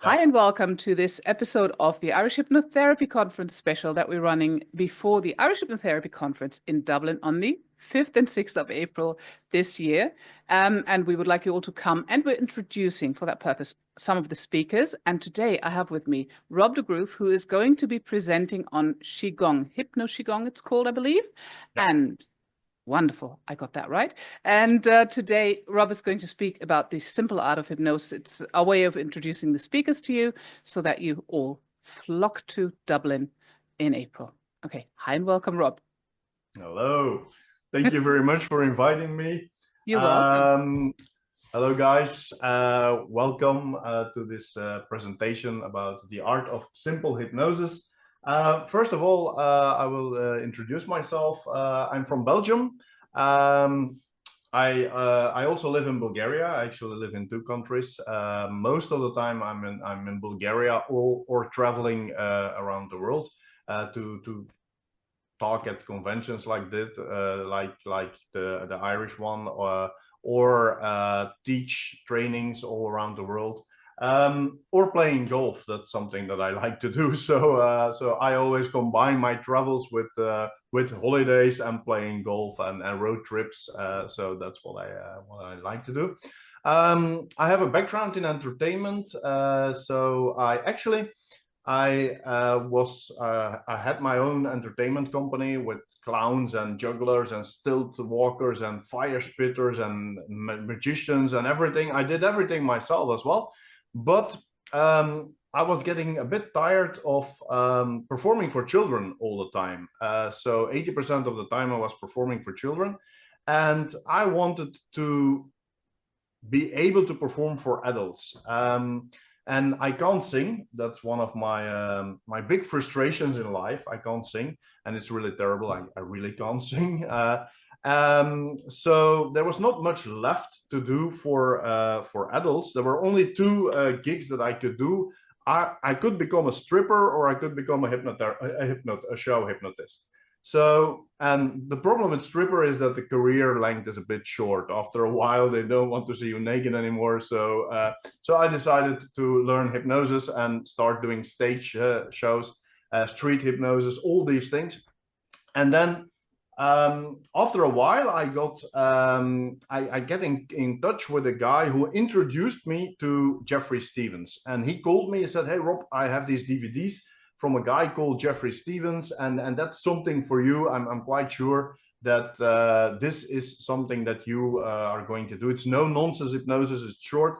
Hi, and welcome to this episode of the Irish Hypnotherapy Conference special that we're running before the Irish Hypnotherapy Conference in Dublin on the 5th and 6th of April this year. And we would like you all to come, and we're introducing for that purpose some of the speakers. And today I have with me Rob de Groof, who is going to be presenting on Qigong, Hypno-QiGong it's called, I believe. Yeah. And wonderful. I got that right. And today, Rob is going to speak about the simple art of hypnosis. It's a way of introducing the speakers to you so that you all flock to Dublin in April. Okay. Hi and welcome, Rob. Hello. Thank you very much for inviting me. You're welcome. Hello, guys. Welcome to this presentation about the art of simple hypnosis. First of all, I will introduce myself. I'm from Belgium. I also live in Bulgaria. I actually live in two countries. Most of the time, I'm in Bulgaria or traveling around the world to talk at conventions like this, like the Irish one, or teach trainings all around the world. Or playing golf. That's something that I like to do. So I always combine my travels with holidays and playing golf and road trips. So that's what I like to do. I have a background in entertainment. So I had my own entertainment company with clowns and jugglers and stilt walkers and fire spitters and magicians and everything. I did everything myself as well. But I was getting a bit tired of performing for children all the time. So 80% of the time I was performing for children. And I wanted to be able to perform for adults. And I can't sing. That's one of my big frustrations in life. I can't sing, and it's really terrible. I really can't sing. So there was not much left to do for adults. There were only two gigs that I could do. I could become a stripper, or I could become a show hypnotist. So, and the problem with stripper is that the career length is a bit short. After a while, they don't want to see you naked anymore. So I decided to learn hypnosis and start doing stage shows, street hypnosis, all these things. And then after a while, I get in touch with a guy who introduced me to Jeffrey Stevens. And he called me and said, "Hey, Rob, I have these DVDs from a guy called Jeffrey Stevens, and that's something for you. I'm quite sure that this is something that you are going to do. It's no nonsense hypnosis, it's short."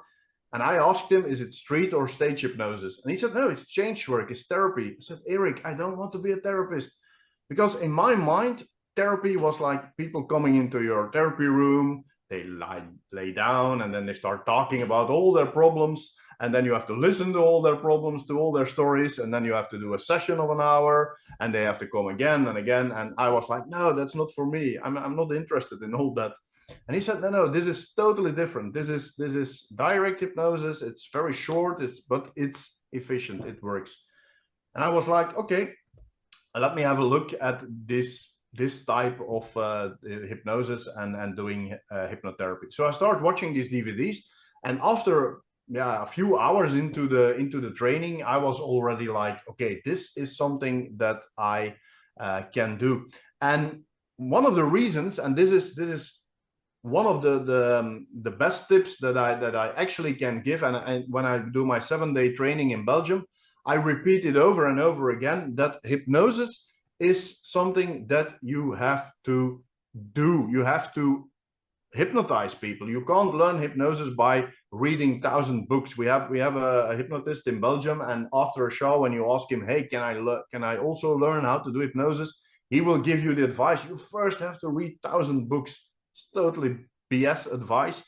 And I asked him, "Is it street or stage hypnosis?" And he said, "No, it's change work, it's therapy." I said, "Eric, I don't want to be a therapist." Because in my mind, therapy was like people coming into your therapy room, they lay down, and then they start talking about all their problems. And then you have to listen to all their problems, to all their stories. And then you have to do a session of an hour, and they have to come again and again. And I was like, "No, that's not for me. I'm not interested in all that." And he said, "No, this is totally different. This is direct hypnosis. It's very short, but it's efficient. It works." And I was like, "Okay, let me have a look at this type of hypnosis and doing hypnotherapy." So I started watching these DVDs, and after a few hours into the training, I was already like, "Okay, this is something that I can do." And one of the reasons, and this is one of the best tips that I actually can give, and when I do my 7-day training in Belgium, I repeat it over and over again, that hypnosis is something that you have to do. You have to hypnotize people. You can't learn hypnosis by reading 1,000 books. We have a hypnotist in Belgium, and after a show, when you ask him, "Hey, can I also learn how to do hypnosis?" he will give you the advice, "You first have to read 1,000 books." It's totally BS advice.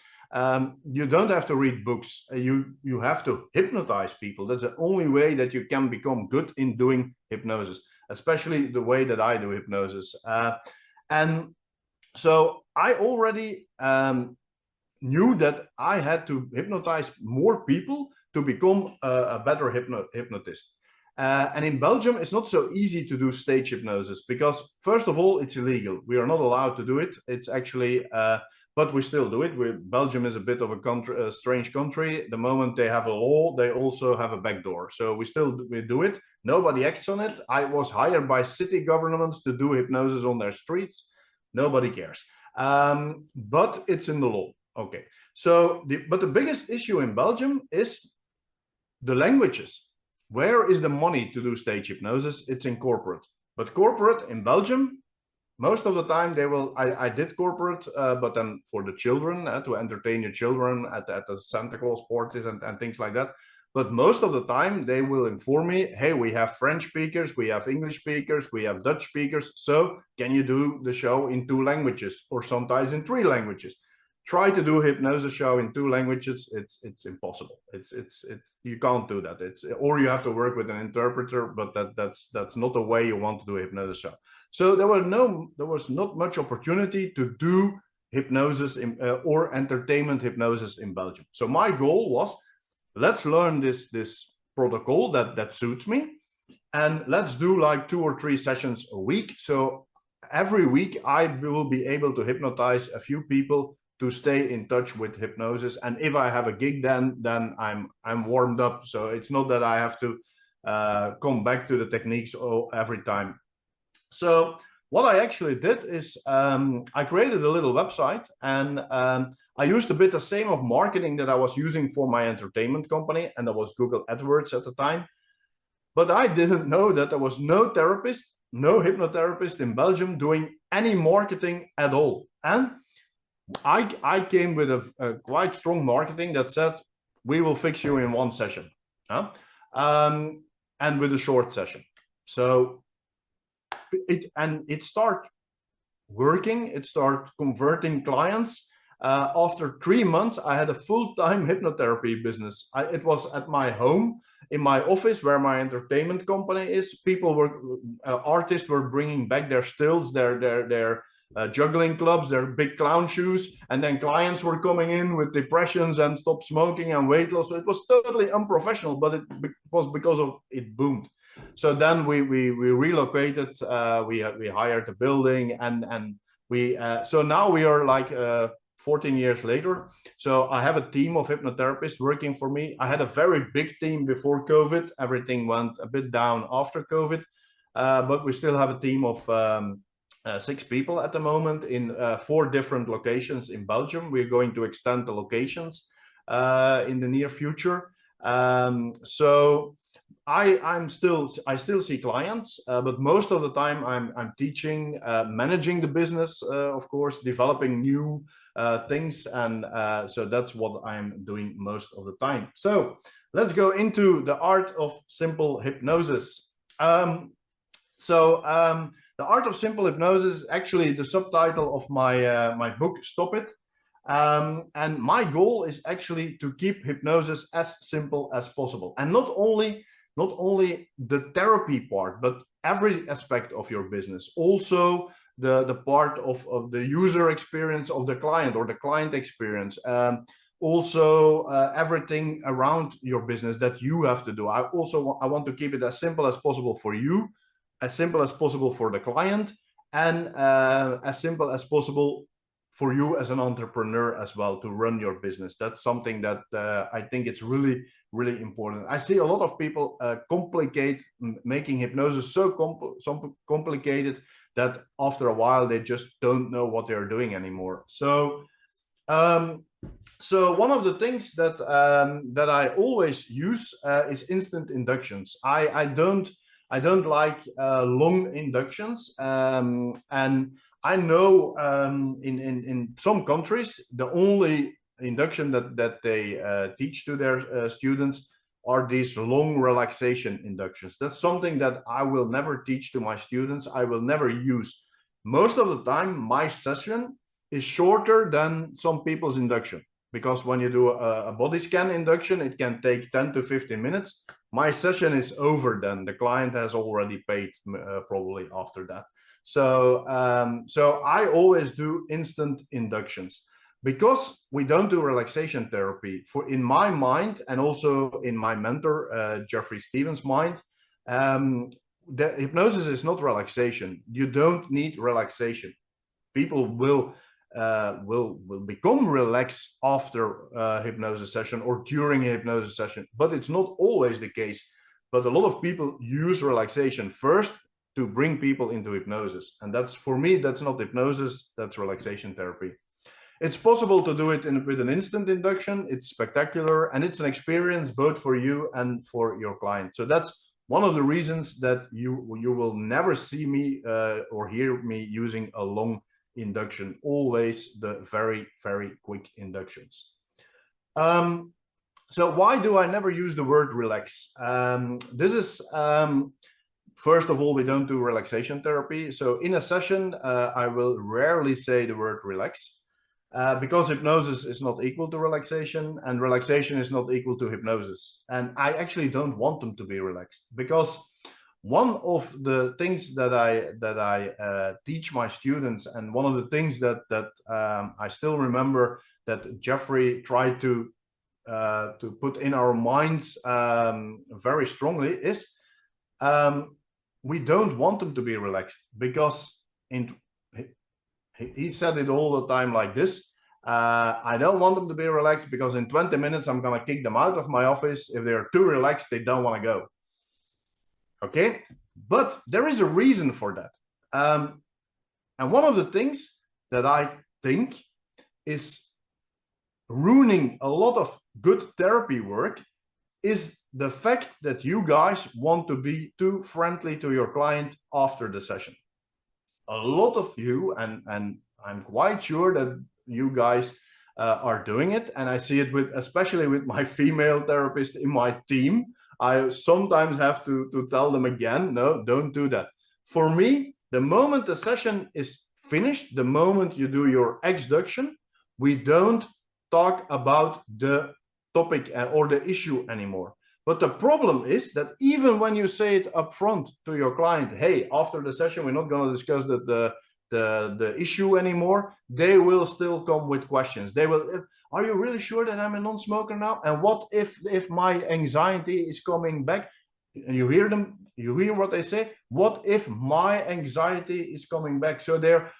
You don't have to read books. You have to hypnotize people. That's the only way that you can become good in doing hypnosis, especially the way that I do hypnosis. And so I already knew that I had to hypnotize more people to become a better hypnotist. And in Belgium, it's not so easy to do stage hypnosis because, first of all, it's illegal. We are not allowed to do it. It's actually but we still do it. Belgium is a bit of a country, a strange country. The moment they have a law, they also have a backdoor. So we do it. Nobody acts on it. I was hired by city governments to do hypnosis on their streets. Nobody cares. But it's in the law. Okay. So, but the biggest issue in Belgium is the languages. Where is the money to do stage hypnosis? It's in corporate. But corporate in Belgium, most of the time they will, I did corporate, but then for the children, to entertain your children at the Santa Claus parties and things like that. But most of the time they will inform me, hey, we have French speakers, we have English speakers, we have Dutch speakers. So can you do the show in 2 languages or sometimes in 3 languages? Try to do a hypnosis show in 2 languages. It's impossible. It's you can't do that. Or you have to work with an interpreter, but that's not the way you want to do a hypnosis show. So there was not much opportunity to do hypnosis or entertainment hypnosis in Belgium. So my goal was, let's learn this protocol that suits me, and let's do like 2 or 3 sessions a week. So every week I will be able to hypnotize a few people to stay in touch with hypnosis. And if I have a gig, then I'm warmed up. So it's not that I have to come back to the techniques every time. So what I actually did is I created a little website, and I used a bit the same of marketing that I was using for my entertainment company, and that was Google AdWords at the time. But I didn't know that there was no therapist, no hypnotherapist in Belgium doing any marketing at all. And I came with a quite strong marketing that said, we will fix you in 1 session, and with a short session. So it started working, it started converting clients. After 3 months, I had a full-time hypnotherapy business. It was at my home, in my office where my entertainment company is. People were, artists were bringing back their stills, their juggling clubs, their big clown shoes, and then clients were coming in with depressions and stop smoking and weight loss. So it was totally unprofessional, but it was because of it boomed. So then we relocated, we hired a building, and so now we are like 14 years later. So I have a team of hypnotherapists working for me. I had a very big team before COVID. Everything went a bit down after COVID, but we still have a team of 6 people at the moment in 4 different locations in Belgium. We're going to extend the locations in the near future. So I still see clients, but most of the time I'm teaching, managing the business, of course, developing new things, and so that's what I'm doing most of the time. So let's go into the art of simple hypnosis. The Art of Simple Hypnosis is actually the subtitle of my my book, Stop It. And my goal is actually to keep hypnosis as simple as possible, and not only the therapy part, but every aspect of your business. Also the part of the user experience of the client, or the client experience. Also everything around your business that you have to do. I want to keep it as simple as possible for you, as simple as possible for the client, and as simple as possible for you as an entrepreneur as well, to run your business. That's something that I think it's really, really important. I see a lot of people complicate making hypnosis so complicated that after a while they just don't know what they're doing anymore. So one of the things that that I always use is instant inductions. I don't like long inductions, and I know in some countries the only induction that they teach to their students are these long relaxation inductions. That's something that I will never teach to my students. I will never use. Most of the time, my session is shorter than some people's induction, because when you do a body scan induction, it can take 10 to 15 minutes. My session is over then. The client has already paid probably after that. So I always do instant inductions, because we don't do relaxation therapy. In my mind, and also in my mentor, Jeffrey Stevens' mind, the hypnosis is not relaxation. You don't need relaxation. People will will become relaxed after a hypnosis session or during a hypnosis session, but it's not always the case. But a lot of people use relaxation first to bring people into hypnosis, and that's, for me, that's not hypnosis, that's relaxation therapy. It's possible to do it with an instant induction. It's spectacular, and it's an experience both for you and for your client. So that's one of the reasons that you will never see me or hear me using a long induction, always the very, very quick inductions. So why do I never use the word relax? This is, first of all, we don't do relaxation therapy. So in a session, I will rarely say the word relax. Because hypnosis is not equal to relaxation, and relaxation is not equal to hypnosis. And I actually don't want them to be relaxed, because one of the things that I teach my students, and one of the things that I still remember that Jeffrey tried to put in our minds very strongly, is we don't want them to be relaxed, because he said it all the time like this: I don't want them to be relaxed because in 20 minutes I'm gonna kick them out of my office. If they're too relaxed, they don't want to go. Okay, but there is a reason for that. And one of the things that I think is ruining a lot of good therapy work is the fact that you guys want to be too friendly to your client after the session. A lot of you, and I'm quite sure that you guys are doing it, and I see it especially with my female therapist in my team. I sometimes have to tell them again, no, don't do that. For me, the moment the session is finished, the moment you do your exduction, we don't talk about the topic or the issue anymore. But the problem is that even when you say it up front to your client, hey, after the session, we're not going to discuss the issue anymore, they will still come with questions. They will, are you really sure that I'm a non-smoker now? And what if my anxiety is coming back? And you hear them, you hear what they say. What if my anxiety is coming back? So they're,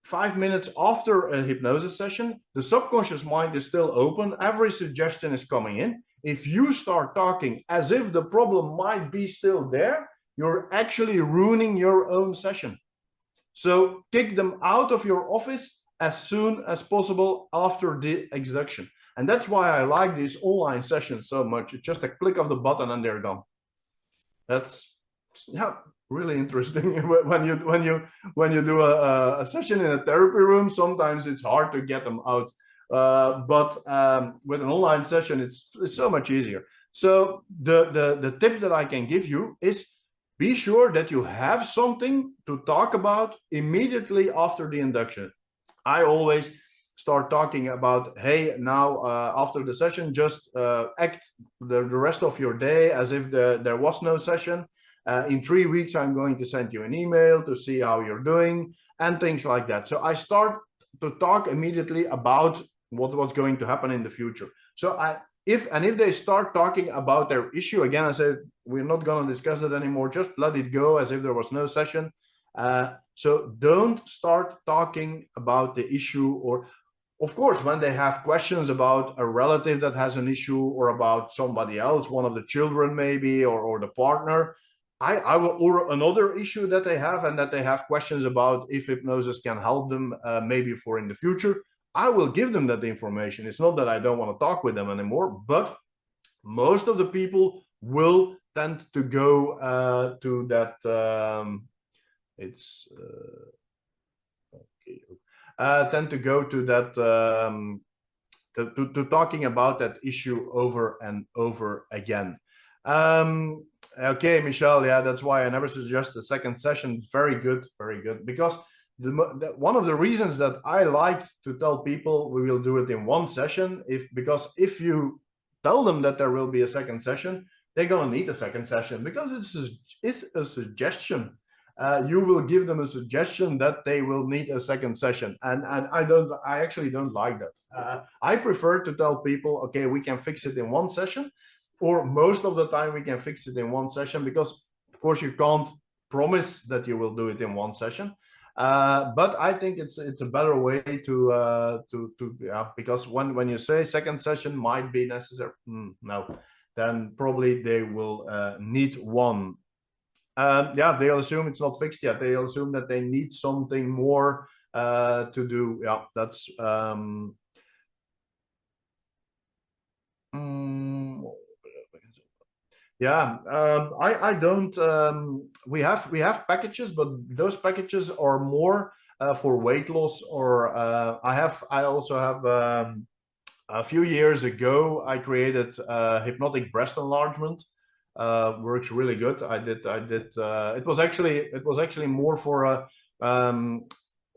5 minutes after a hypnosis session, the subconscious mind is still open. Every suggestion is coming in. If you start talking as if the problem might be still there, you're actually ruining your own session. So kick them out of your office as soon as possible after the exduction. And that's why I like these online sessions so much. It's just a click of the button and they're gone. That's, yeah, really interesting. when you do a session in a therapy room, sometimes it's hard to get them out. But with an online session, it's so much easier. So the tip that I can give you is be sure that you have something to talk about immediately after the induction. I always start talking about, hey, now after the session, just act the rest of your day as if there was no session. In 3 weeks, I'm going to send you an email to see how you're doing and things like that. So I start to talk immediately about what's going to happen in the future. So if they start talking about their issue, again, I said, we're not going to discuss it anymore. Just let it go as if there was no session. So don't start talking about the issue, or of course, when they have questions about a relative that has an issue or about somebody else, one of the children maybe, or the partner, I will, or another issue that they have and that they have questions about if hypnosis can help them maybe for in the future, I will give them that information. It's not that I don't want to talk with them anymore, but most of the people will tend to go to that. Tend to go to that, to talking about that issue over and over again. Okay, Michelle, yeah, that's why I never suggest a second session. Very good, because one of the reasons that I like to tell people we will do it in one session, because if you tell them that there will be a second session, they're gonna need a second session, because it's a suggestion. You will give them a suggestion that they will need a second session, and I actually don't like that. I prefer to tell people, okay, we can fix it in one session, or most of the time we can fix it in one session, because of course you can't promise that you will do it in one session. But I think it's a better way to yeah, because when you say second session might be necessary, no, then probably they will need one. Yeah, they'll assume it's not fixed yet. They'll assume that they need something more to do. Yeah, that's yeah. I don't. We have packages, but those packages are more for weight loss. Or I also have a few years ago I created hypnotic breast enlargement. Works really good. I did. It was actually more for a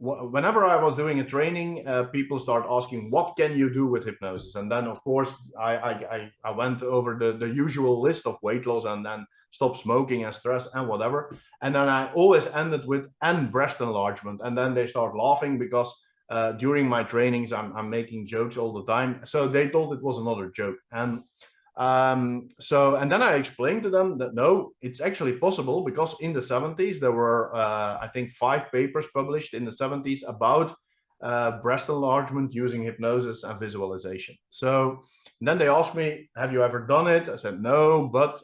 whenever I was doing a training, people start asking, what can you do with hypnosis? And then, of course, I went over the usual list of weight loss and then stop smoking and stress and whatever. And then I always ended with and breast enlargement. And then they start laughing because during my trainings, I'm making jokes all the time. So they thought it was another joke. And and then I explained to them that no, it's actually possible, because in the 70s there were I think 5 papers published in the 70s about breast enlargement using hypnosis and visualization. So then they asked me, have you ever done it? I said no, but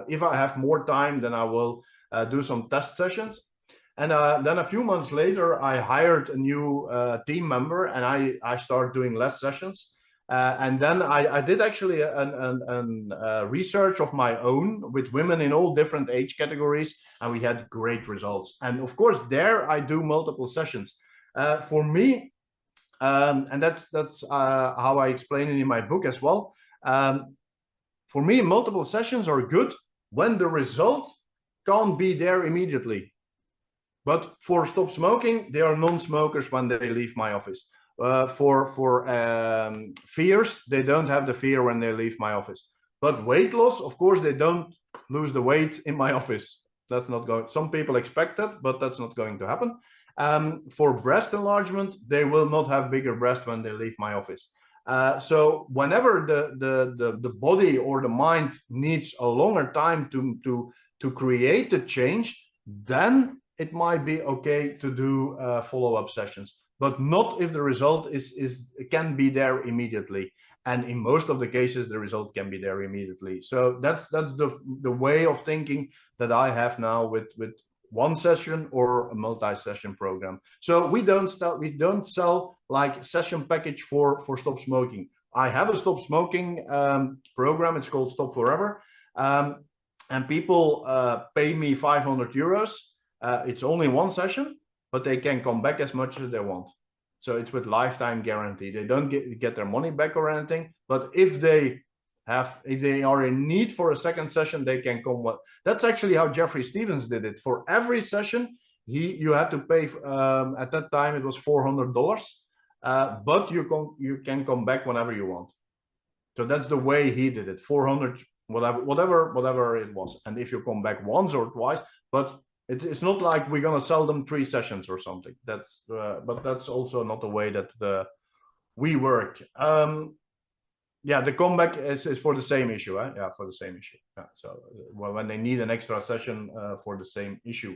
if I have more time, then I will do some test sessions. And then a few months later, I hired a new team member, and I started doing less sessions. And then I did actually a research of my own with women in all different age categories, and we had great results. And of course, there I do multiple sessions. For me, and that's how I explain it in my book as well. For me, multiple sessions are good when the result can't be there immediately. But for stop smoking, they are non-smokers when they leave my office. For fears, they don't have the fear when they leave my office. But weight loss, of course, they don't lose the weight in my office. That's not going. Some people expect that, but that's not going to happen. For breast enlargement, they will not have bigger breast when they leave my office. So whenever the body or the mind needs a longer time to create the change, then it might be okay to do follow-up sessions, but not if the result can be there immediately. And in most of the cases, the result can be there immediately. So that's the way of thinking that I have now with one session or a multi-session program. So we don't sell like session package for stop smoking. I have a stop smoking program. It's called Stop Forever, and people pay me 500 euros. It's only one session, but they can come back as much as they want. So it's with lifetime guarantee. They don't get their money back or anything, but if they are in need for a second session, they can come. That's actually how Jeffrey Stevens did it. For every session, you had to pay. At that time, it was $400, but you can come back whenever you want. So that's the way he did it. 400, whatever it was. And if you come back once or twice, but it's not like we're gonna sell them 3 sessions or something. That's but that's also not the way that we work. Yeah, the comeback is for the same issue. Yeah, for the same issue. Yeah, so when they need an extra session for the same issue.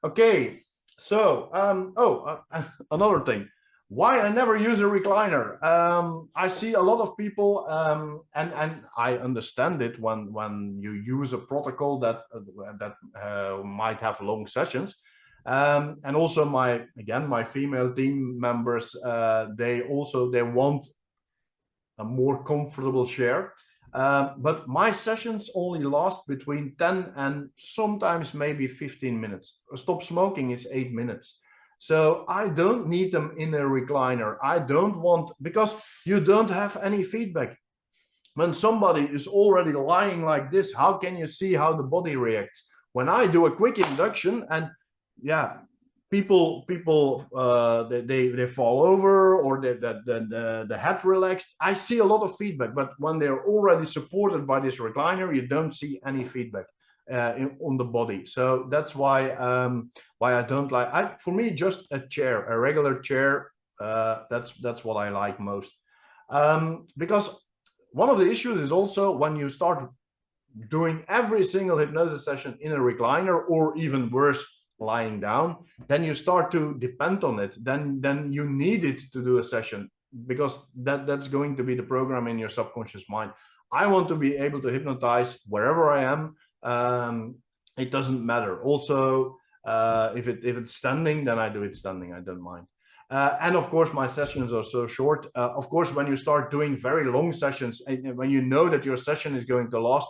Okay, so another thing, why I never use a recliner. I see a lot of people, and I understand it when you use a protocol that might have long sessions. And also my female team members, they want a more comfortable chair. But my sessions only last between 10 and sometimes maybe 15 minutes. Stop smoking is 8 minutes. So I don't need them in a recliner. I don't want, because you don't have any feedback. When somebody is already lying like this, how can you see how the body reacts? When I do a quick induction, and yeah, people they fall over, or the head relaxed, I see a lot of feedback. But when they're already supported by this recliner, you don't see any feedback on the body. So that's why I don't like. For me, just a chair, a regular chair. That's what I like most. Because one of the issues is also when you start doing every single hypnosis session in a recliner, or even worse, lying down, then you start to depend on it. Then you need it to do a session, because that's going to be the program in your subconscious mind. I want to be able to hypnotize wherever I am. It doesn't matter. Also, if it's standing, then I do it standing. I don't mind. And of course, my sessions are so short. Of course, when you start doing very long sessions, and when you know that your session is going to last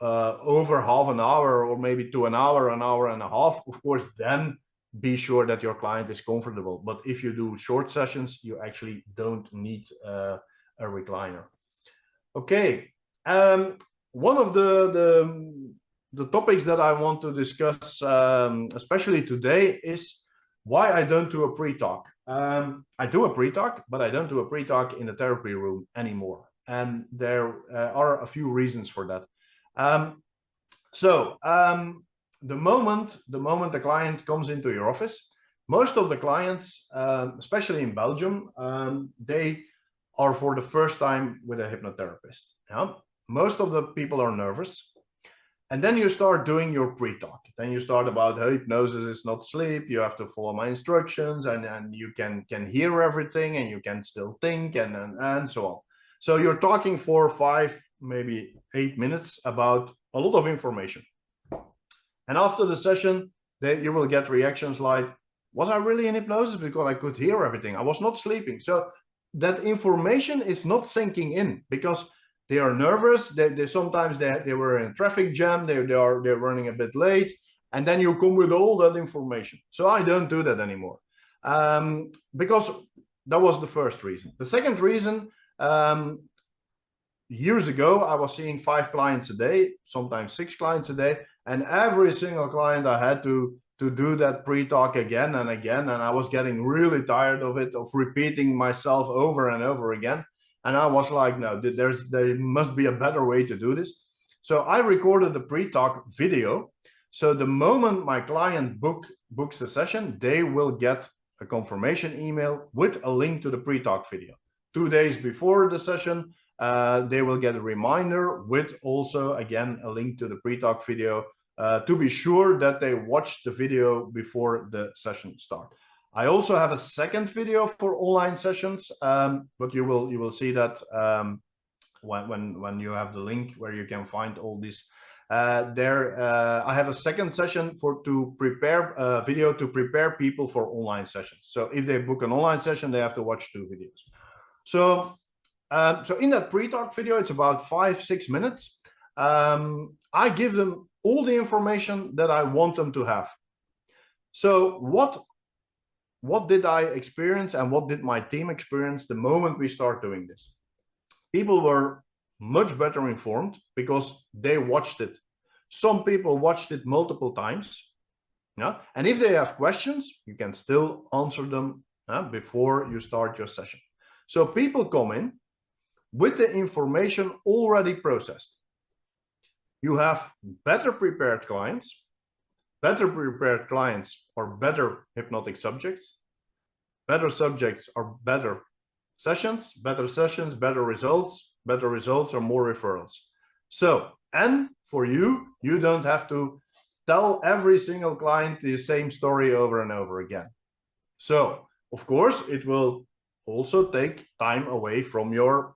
over half an hour, or maybe to an hour and a half, of course, then be sure that your client is comfortable. But if you do short sessions, you actually don't need a recliner. Okay. One of the topics that I want to discuss, especially today, is why I don't do a pre-talk. I do a pre-talk, but I don't do a pre-talk in the therapy room anymore. And there are a few reasons for that. The moment the client comes into your office, most of the clients, especially in Belgium, they are for the first time with a hypnotherapist. Yeah? Most of the people are nervous. And then you start doing your pre-talk. Then you start about hypnosis is not sleep. You have to follow my instructions, and you can hear everything, and you can still think, and so on. So you're talking for 5, maybe 8 minutes about a lot of information. And after the session, you will get reactions like, was I really in hypnosis? Because I could hear everything. I was not sleeping. So that information is not sinking in, because they are nervous. They sometimes they were in a traffic jam. They're running a bit late, and then you come with all that information. So I don't do that anymore, because that was the first reason. The second reason, years ago, I was seeing 5 clients a day, sometimes 6 clients a day, and every single client I had to do that pre-talk again and again, and I was getting really tired of it, of repeating myself over and over again. And I was like, no, there must be a better way to do this. So I recorded the pre-talk video. So the moment my client books a session, they will get a confirmation email with a link to the pre-talk video. 2 days before the session, they will get a reminder with also, again, a link to the pre-talk video to be sure that they watch the video before the session starts. I also have a second video for online sessions, but you will see that when you have the link where you can find all this. I have a second session to prepare a video to prepare people for online sessions. So if they book an online session, they have to watch 2 videos. So in that pre-talk video, it's about 5-6 minutes. I give them all the information that I want them to have. So what did I experience, and what did my team experience the moment we start doing this? People were much better informed because they watched it. Some people watched it multiple times. Yeah? And if they have questions, you can still answer them before you start your session. So people come in with the information already processed. You have better prepared clients. Better prepared clients are better hypnotic subjects. Better subjects are better sessions, better results. Better results are more referrals. So, and for you don't have to tell every single client the same story over and over again. So, of course, it will also take time away from your...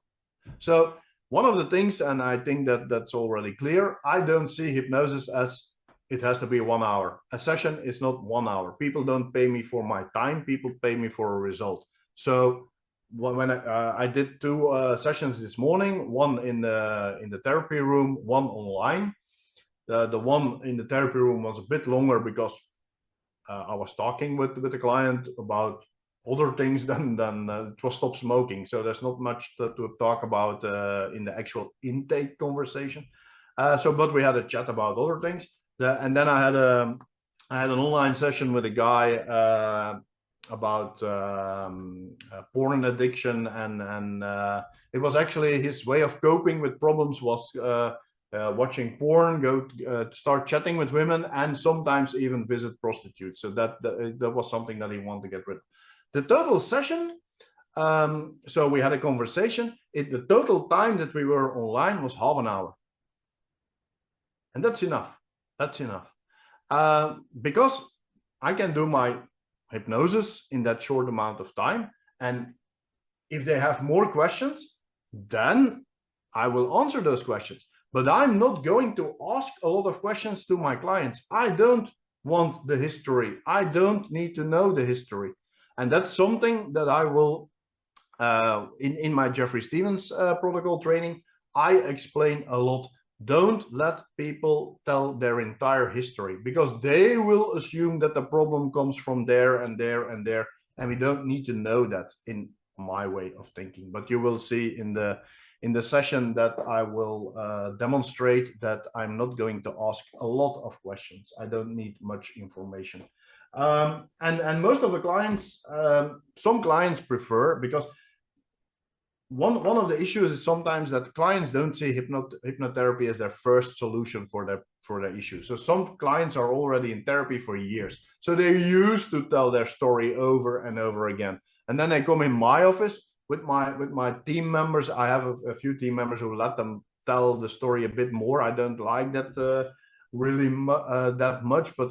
So, one of the things, and I think that's already clear, I don't see hypnosis as it has to be 1 hour. A session is not 1 hour. People don't pay me for my time. People pay me for a result. So when I did 2 sessions this morning, one in the therapy room, one online. The one in the therapy room was a bit longer because I was talking with the client about other things than it was stop smoking. So there's not much to talk about in the actual intake conversation. But we had a chat about other things. And then I had an online session with a guy about porn addiction, and it was actually his way of coping with problems was watching porn, start chatting with women, and sometimes even visit prostitutes. So that was something that he wanted to get rid of. The total session, so we had a conversation. The total time that we were online was half an hour, and that's enough. That's enough, because I can do my hypnosis in that short amount of time. And if they have more questions, then I will answer those questions. But I'm not going to ask a lot of questions to my clients. I don't want the history. I don't need to know the history. And that's something that I will, in my Jeffrey Stevens protocol training, I explain a lot. Don't let people tell their entire history, because they will assume that the problem comes from there and there and there. And we don't need to know that, in my way of thinking. But you will see in the session that I will demonstrate that I'm not going to ask a lot of questions. I don't need much information. And most of the clients, some clients prefer, because one of the issues is sometimes that clients don't see hypnotherapy as their first solution for their issue. So some clients are already in therapy for years, so they're used to tell their story over and over again. And then they come in my office with my team members. I have a few team members who let them tell the story a bit more. I don't like that really that much, but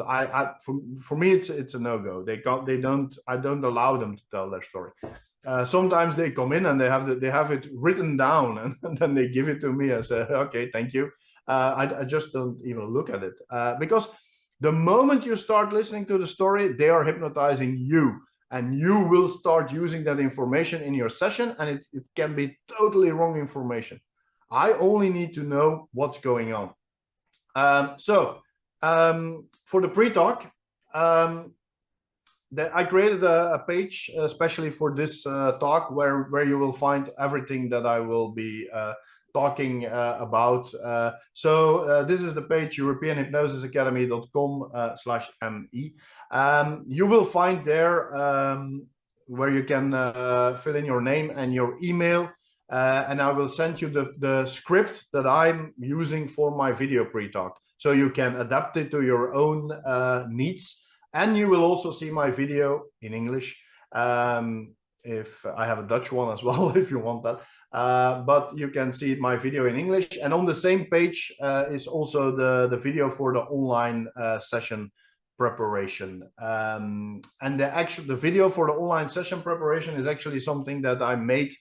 for me it's a no-go. I don't allow them to tell their story. Sometimes they come in and they have it written down, and then they give it to me. I say, okay, thank you. I just don't even look at it, because the moment you start listening to the story, they are hypnotizing you, and you will start using that information in your session, and it can be totally wrong information. I only need to know what's going on. For the pre-talk, I created a page especially for this talk, where you will find everything that I will be talking about. This is the page, europeanhypnosisacademy.com/me. You will find there where you can fill in your name and your email, and I will send you the script that I'm using for my video pre-talk, so you can adapt it to your own needs. And you will also see my video in English, if I have a Dutch one as well, if you want that. But you can see my video in English. And on the same page is also the video for the online session preparation. And the video for the online session preparation is actually something that I made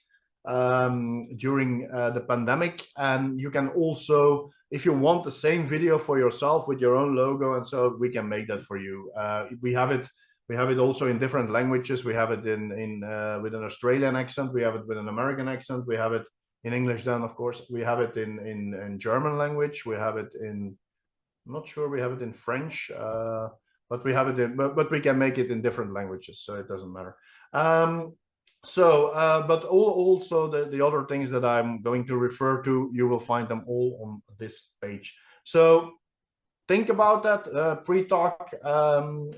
during the pandemic. And you can also, if you want the same video for yourself with your own logo, and so we can make that for you. We have it also in different languages. We have it with an Australian accent. We have it with an American accent. We have it in English. Then, of course, we have it in German language. We have it in, I'm not sure we have it in French, but we have it in. But we can make it in different languages, so it doesn't matter. But also the other things that I'm going to refer to, you will find them all on this page. So think about that pre-talk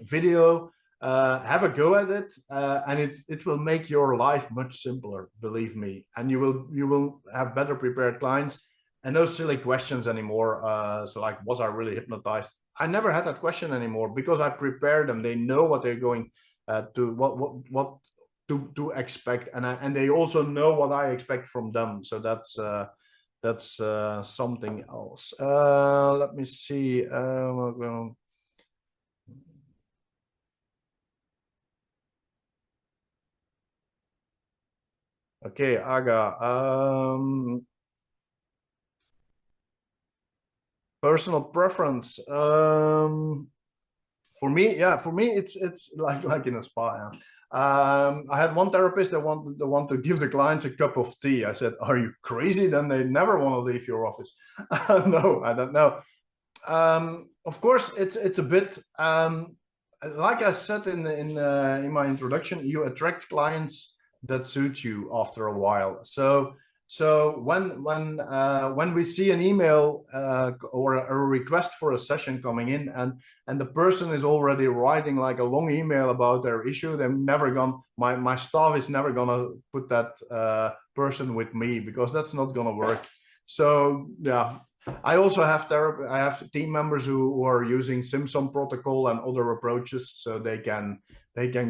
video, have a go at it, and it will make your life much simpler, believe me. And you will have better prepared clients, and no silly questions anymore. So like, was I really hypnotized? I never had that question anymore, because I prepared them. They know what they're going to what to expect, and they also know what I expect from them. So that's something else. Let me see. Okay, Aga. Personal preference. For me, it's like in a spa. Yeah. I had one therapist that want to give the clients a cup of tea. I said, "Are you crazy? Then they never want to leave your office." No, I don't know. Of course, it's a bit like I said in my introduction. You attract clients that suit you after a while. So when we see an email or a request for a session coming in, and the person is already writing like a long email about their issue, they're never gonna, my staff is never gonna put that person with me, because that's not gonna work. So yeah, I also have therapy. I have team members who are using Simpson protocol and other approaches, so they can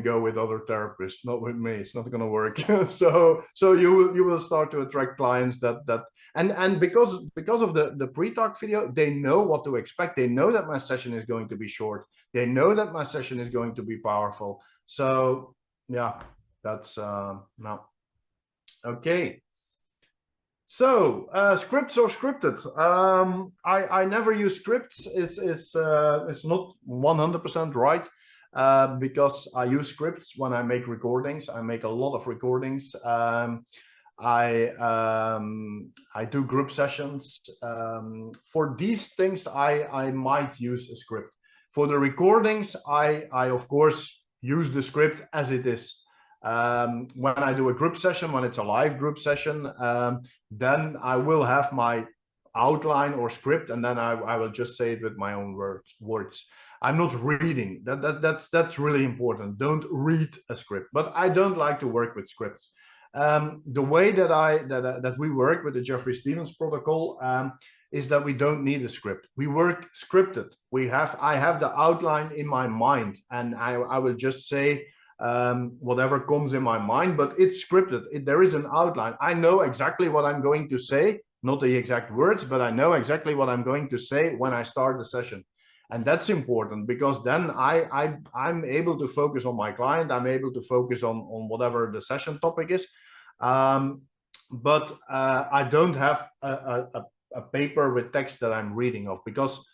go with other therapists, not with me. It's not going to work. So you will start to attract clients and because of the pre-talk video, they know what to expect. They know that my session is going to be short. They know that my session is going to be powerful. So yeah, that's no. Okay. So scripts or scripted? I never use scripts. It's not 100% right because I use scripts when I make recordings. I make a lot of recordings. I do group sessions. For these things, I might use a script. For the recordings, I of course use the script as it is. When I do a group session, when it's a live group session, then I will have my outline or script, and then I will just say it with my own words. I'm not reading. That's really important. Don't read a script. But I don't like to work with scripts. The way that we work with the Jeffrey Stevens protocol is that we don't need a script. We work scripted. I have the outline in my mind, and I will just say whatever comes in my mind, but it's scripted. There is an outline. I know exactly what I'm going to say, not the exact words, but I know exactly what I'm going to say when I start the session. And that's important because then I'm able to focus on my client. I'm able to focus on whatever the session topic is. But I don't have a paper with text that I'm reading of, because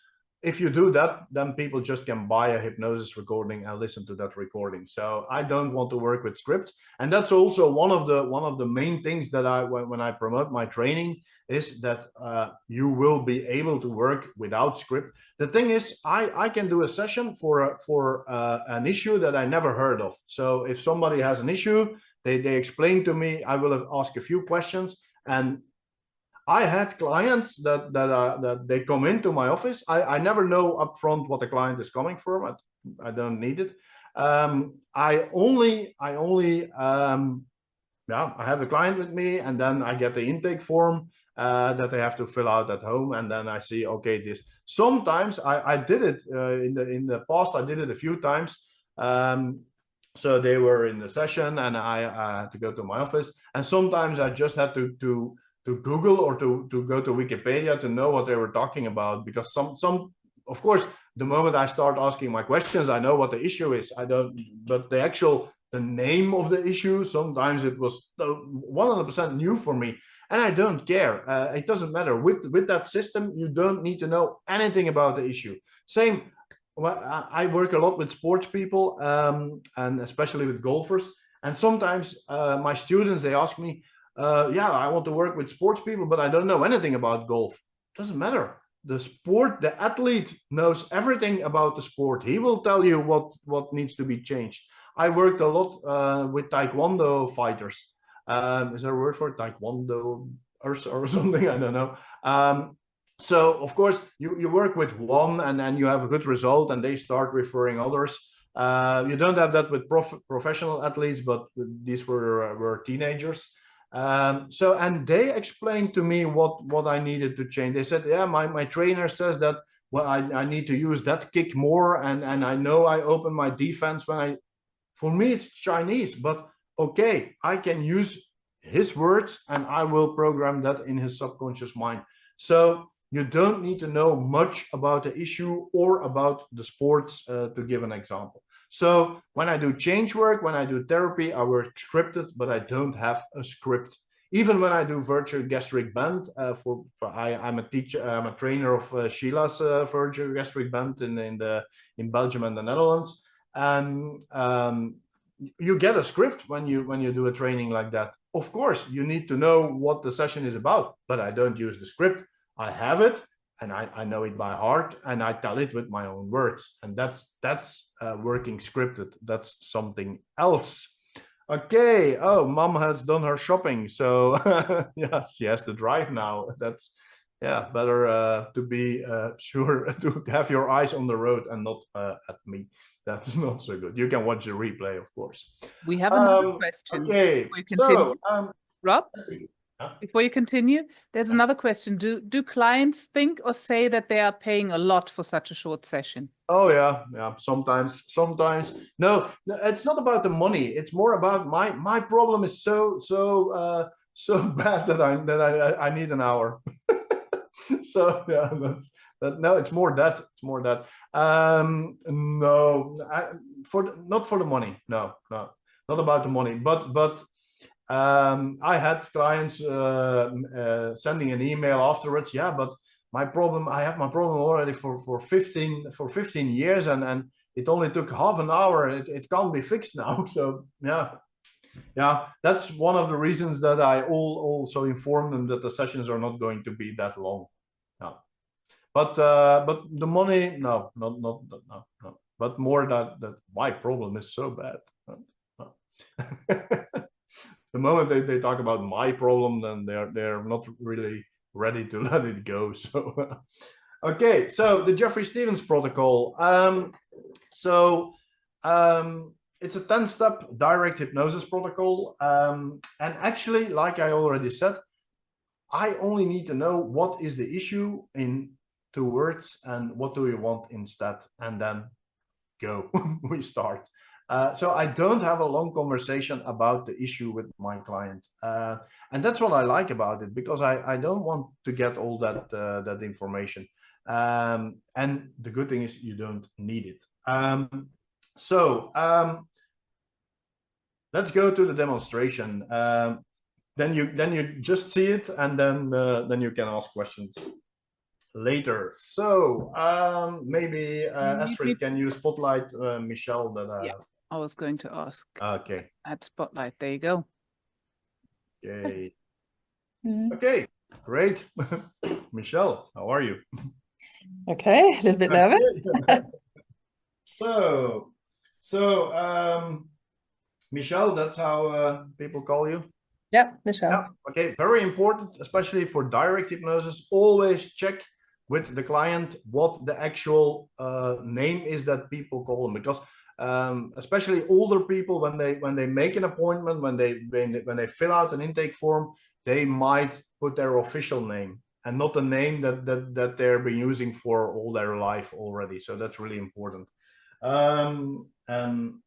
if you do that, then people just can buy a hypnosis recording and listen to that recording. So I don't want to work with scripts. And that's also one of the main things that when I promote my training is that you will be able to work without script. The thing is, I can do a session for an issue that I never heard of. So if somebody has an issue, they explain to me, I will ask a few questions, and I had clients that they come into my office. I never know upfront what the client is coming from. I don't need it. I have the client with me, and then I get the intake form that they have to fill out at home, and then I see, okay, this. Sometimes I did it in the past. I did it a few times. So they were in the session, and I had to go to my office, and sometimes I just had to Google or to go to Wikipedia to know what they were talking about, because some of course, the moment I start asking my questions, I know what the issue is. I don't, but the name of the issue, sometimes it was 100% new for me, and I don't care. It doesn't matter. With that system, you don't need to know anything about the issue. Same. Well, I work a lot with sports people, and especially with golfers. And sometimes my students, they ask me, yeah, I want to work with sports people, but I don't know anything about golf. Doesn't matter. The sport, the athlete knows everything about the sport. He will tell you what needs to be changed. I worked a lot with Taekwondo fighters. Is there a word for Taekwondo or something? I don't know. So of course you work with one, and then you have a good result, and they start referring others. You don't have that with professional athletes, but these were teenagers. And they explained to me what I needed to change. They said, yeah, my trainer says that, well, I need to use that kick more, and I know I open my defense when for me it's Chinese, but okay, I can use his words and I will program that in his subconscious mind. So you don't need to know much about the issue or about the sports, to give an example. So when I do change work, when I do therapy, I work scripted, but I don't have a script. Even when I do virtual gastric band, I'm a teacher, I'm a trainer of Sheila's virtual gastric band in Belgium and the Netherlands, and you get a script when you do a training like that. Of course, you need to know what the session is about, but I don't use the script. I have it, and I know it by heart, and I tell it with my own words, and that's working scripted. That's something else. Okay. Oh, mom has done her shopping, so yeah, she has to drive now. That's, yeah, better to be sure to have your eyes on the road and not at me. That's not so good. You can watch the replay, of course. We have another question. Okay, We continue. so Rob? Before you continue, there's another question. Do clients think or say that they are paying a lot for such a short session? Oh yeah. Sometimes. No, it's not about the money. It's more about my problem is so bad that I need an hour. So yeah, that's that. No, it's more that. It's more that. No, not for the money. No, not about the money. But I had clients sending an email afterwards. Yeah, but I have my problem already for 15 years, and it only took half an hour. It can't be fixed now. So yeah, that's one of the reasons that I also inform them that the sessions are not going to be that long. No. But the money, no. But more that my problem is so bad. No. The moment they talk about my problem, then they're not really ready to let it go. So okay, so the Jeffrey Stevens protocol. It's a 10-step direct hypnosis protocol. And actually, like I already said, I only need to know what is the issue in 2 words and what do you want instead, and then go. We start. So I don't have a long conversation about the issue with my client, and that's what I like about it, because I don't want to get all that information, and the good thing is you don't need it. Let's go to the demonstration. Then you just see it, and then you can ask questions later. So maybe Astrid, can you spotlight Michelle? Yeah, I was going to ask. Okay. At spotlight, there you go. Okay. Okay, great. Michelle, how are you? Okay, a little bit nervous. So Michelle, that's how people call you? Yeah, Michelle. Yeah. Okay, very important, especially for direct hypnosis. Always check with the client what the actual name is that people call them, because especially older people, when they make an appointment, when they fill out an intake form, they might put their official name and not the name that they've been using for all their life already. So that's really important. And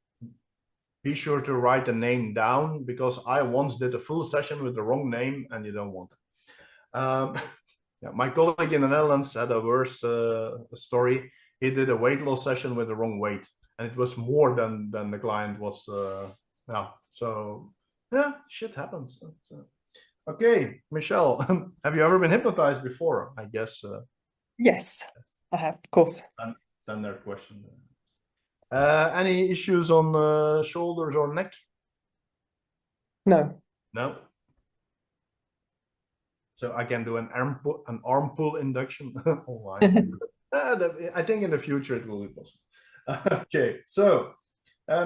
be sure to write the name down, because I once did a full session with the wrong name, and you don't want it. Yeah, my colleague in the Netherlands had a worse story. He did a weight loss session with the wrong weight, and it was more than the client was. Yeah, so yeah, shit happens. Okay, Michelle, have you ever been hypnotized before? I guess. Yes, I have, of course. Standard question. Any issues on shoulders or neck? No. No. So I can do an arm pull induction. Oh, I think in the future it will be possible. Okay, so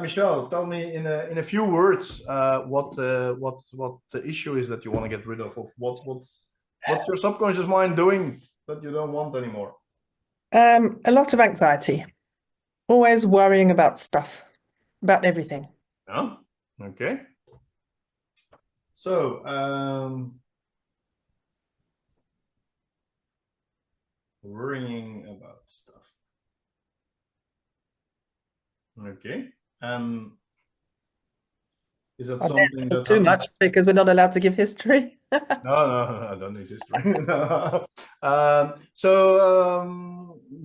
Michelle, tell me in a few words what the issue is that you want to get rid of what's your subconscious mind doing that you don't want anymore? A lot of anxiety. Always worrying about stuff, about everything. Yeah. Okay. So worrying about stuff. Okay. Is that something that too much, because we're not allowed to give history? No, I don't need history.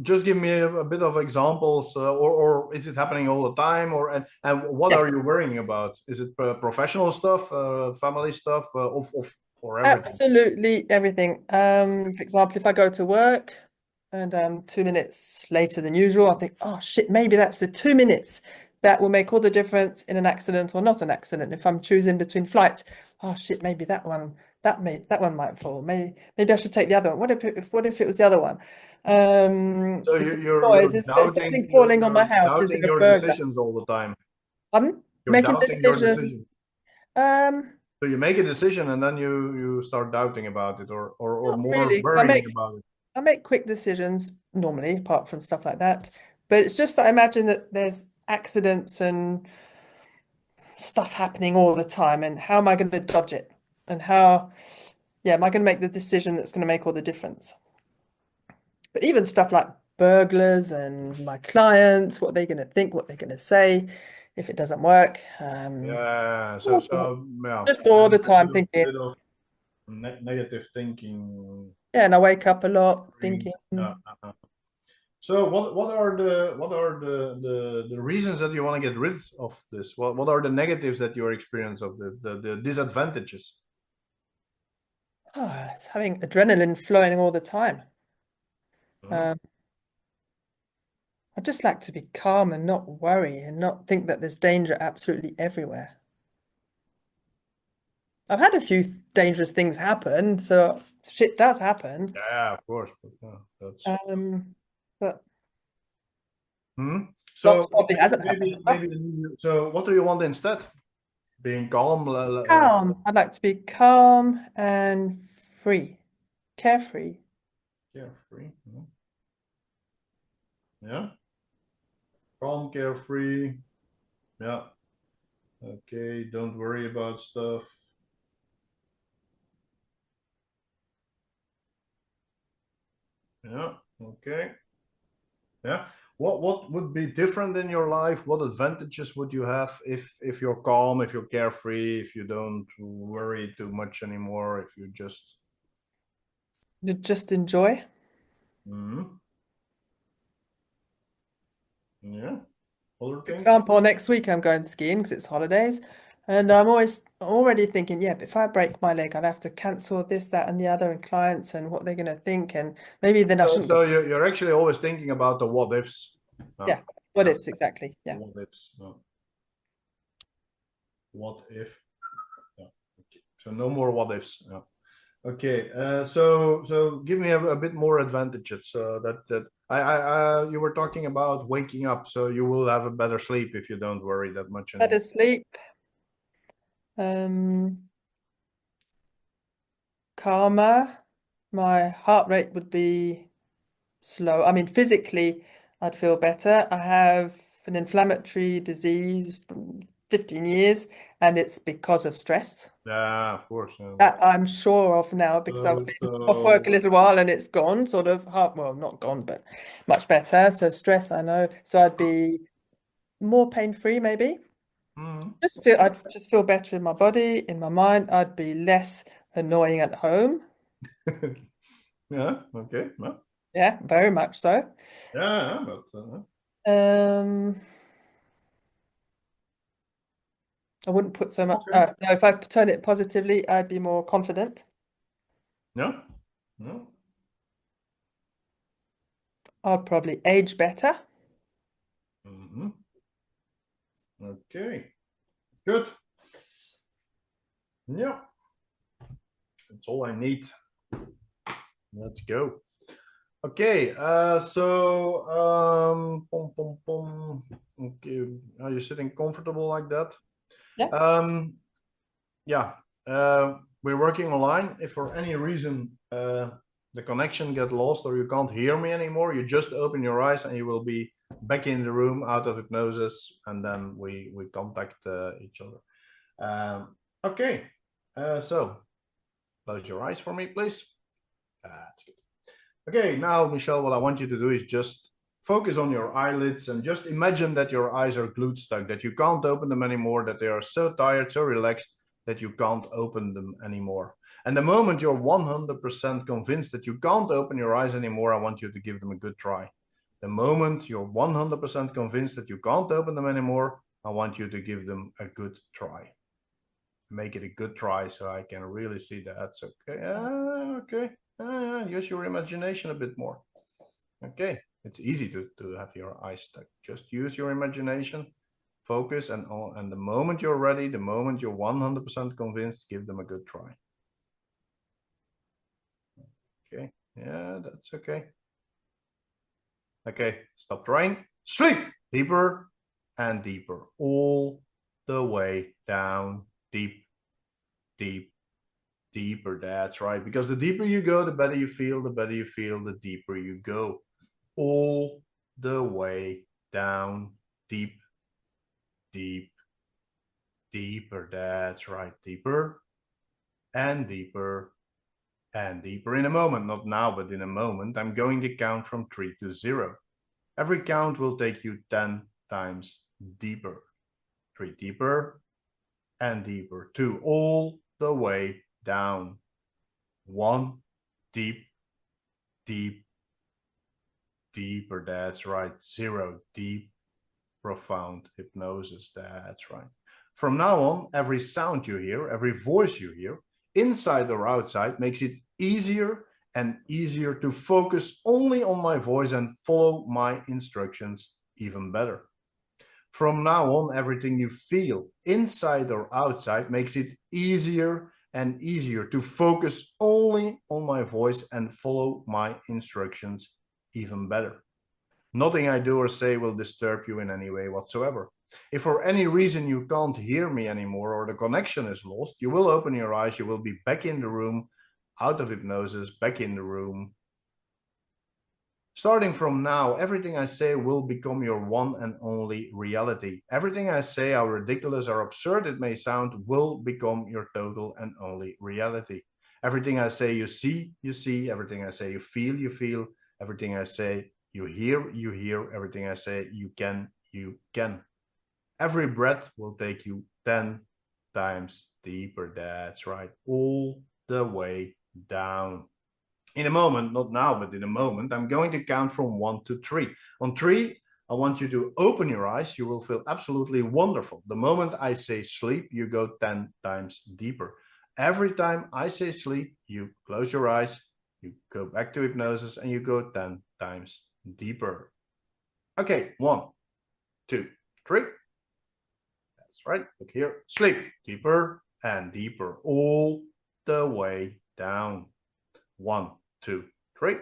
Just give me a bit of examples, or is it happening all the time, and what are you worrying about? Is it professional stuff, family stuff, or everything? Absolutely everything. For example, if I go to work and 2 minutes later than usual, I think, oh shit, maybe that's the 2 minutes that will make all the difference in an accident or not an accident. If I'm choosing between flights, oh shit, maybe that one might fall. Maybe I should take the other one. What if it was the other one? So is something falling on my house? Is doubting there a your burglar? decisions all the time. I'm making decisions. So you make a decision and then you start doubting about it, or more really. worrying about it. I make quick decisions normally, apart from stuff like that. But it's just that I imagine that there's accidents and stuff happening all the time, and how am I going to dodge it? And how yeah, am I going to make the decision that's going to make all the difference? But even stuff like burglars and my clients, what they're going to think, what they're going to say if it doesn't work. Yeah. Yeah. Just all the time A thinking. bit of negative thinking. Yeah, and I wake up a lot thinking. So what are the reasons that you want to get rid of this? What are the negatives that you experience of the disadvantages? Oh, it's having adrenaline flowing all the time. I just like to be calm and not worry and not think that there's danger absolutely everywhere. I've had a few dangerous things happen, so shit does happen. Yeah, of course. But, that's... but So lots probably hasn't maybe happened. so what do you want instead? Being calm? Calm. I'd like to be calm and free, carefree. Carefree. Yeah. Calm, carefree. Yeah. Okay. Don't worry about stuff. Yeah. Okay. Yeah. What would be different in your life? What advantages would you have if you're calm, if you're carefree, if you don't worry too much anymore, if you just Enjoy. Yeah. Other For things? example, next week I'm going skiing because it's holidays, and I'm already thinking, yeah, but if I break my leg, I'd have to cancel this, that, and the other, and clients, and what they're going to think, and maybe then I shouldn't So go. you're actually always thinking about the what ifs. Yeah, what ifs exactly? Yeah. What ifs? No. What if? Yeah. Okay. So no more what ifs. Yeah. Okay. So give me a bit more advantages. You were talking about waking up, so you will have a better sleep if you don't worry that much anymore. Better sleep. Calmer. My heart rate would be slow. I mean, physically, I'd feel better. I have an inflammatory disease from 15 years, and it's because of stress. Yeah, of course. That I'm sure of now because I've been off work a little while and it's gone, sort of well, not gone, but much better. So stress, I know. So I'd be more pain-free, maybe. I'd just feel better in my body, in my mind. I'd be less annoying at home. Yeah. Okay. Well, Yeah, very much so. yeah, but I wouldn't put so much. okay. No, if I turn it positively, I'd be more confident. Yeah. No. I'd probably age better. Okay. Good. Yeah. That's all I need. Let's go. Okay. Okay. Are you sitting comfortable like that? Yeah. Yeah. We're working online. If for any reason the connection get lost or you can't hear me anymore, you just open your eyes and you will be back in the room out of hypnosis, and then we contact each other. Okay. So close your eyes for me, please. That's good. Okay, now, Michelle, what I want you to do is just focus on your eyelids and just imagine that your eyes are glued stuck, that you can't open them anymore, that they are so tired, so relaxed that you can't open them anymore. And the moment you're 100% convinced that you can't open your eyes anymore, I want you to give them a good try. The moment you're 100% convinced that you can't open them anymore, I want you to give them a good try. Make it a good try so I can really see that. That's okay. Okay. Use your imagination a bit more. Okay. It's easy to have your eyes stuck. Just use your imagination, focus, and the moment you're ready, the moment you're 100% convinced, give them a good try. Okay. Yeah, that's okay. Okay. Stop trying. Sleep deeper and deeper, all the way down, deep, deep, deeper. That's right. Because the deeper you go, the better you feel, the deeper you go. All the way down, deep, deep, deeper. That's right. Deeper and deeper and deeper. In a moment, not now, but in a moment, I'm going to count from 3 to 0. Every count will take you 10 times deeper. 3 deeper and deeper. 2 all the way down. 1 deep, deep, deeper. That's right. 0 deep, profound hypnosis. That's right. From now on, every sound you hear, every voice you hear, inside or outside, makes it easier and easier to focus only on my voice and follow my instructions even better. From now on, everything you feel, inside or outside, makes it easier and easier to focus only on my voice and follow my instructions even better. Nothing I do or say will disturb you in any way whatsoever. If for any reason you can't hear me anymore or the connection is lost, you will open your eyes, you will be back in the room, out of hypnosis, back in the room. Starting from now, everything I say will become your one and only reality. Everything I say, how ridiculous or absurd it may sound, will become your total and only reality. Everything I say you see, you see. Everything I say you feel. Everything I say you hear. Everything I say you can. Every breath will take you 10 times deeper. That's right. All the way down. In a moment, not now, but in a moment, I'm going to count from 1 to 3. On 3, I want you to open your eyes. You will feel absolutely wonderful. The moment I say sleep, you go 10 times deeper. Every time I say sleep, you close your eyes, you go back to hypnosis, and you go 10 times deeper. Okay, 1, 2, 3. That's right. Look here. Sleep. Deeper and deeper. All the way down. 1, 2, 3.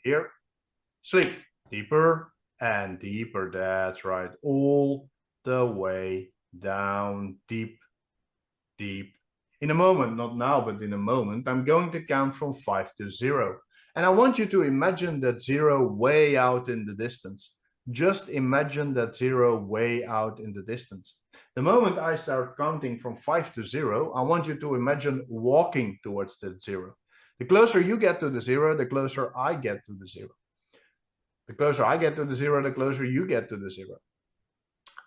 Here. Sleep. Deeper and deeper. That's right. All the way down. Deep, deep. In a moment, not now, but in a moment, I'm going to count from 5 to 0. And I want you to imagine that 0 way out in the distance. Just imagine that 0 way out in the distance. The moment I start counting from 5 to 0, I want you to imagine walking towards that 0. The closer you get to the 0, the closer I get to the 0. The closer I get to the 0, the closer you get to the 0.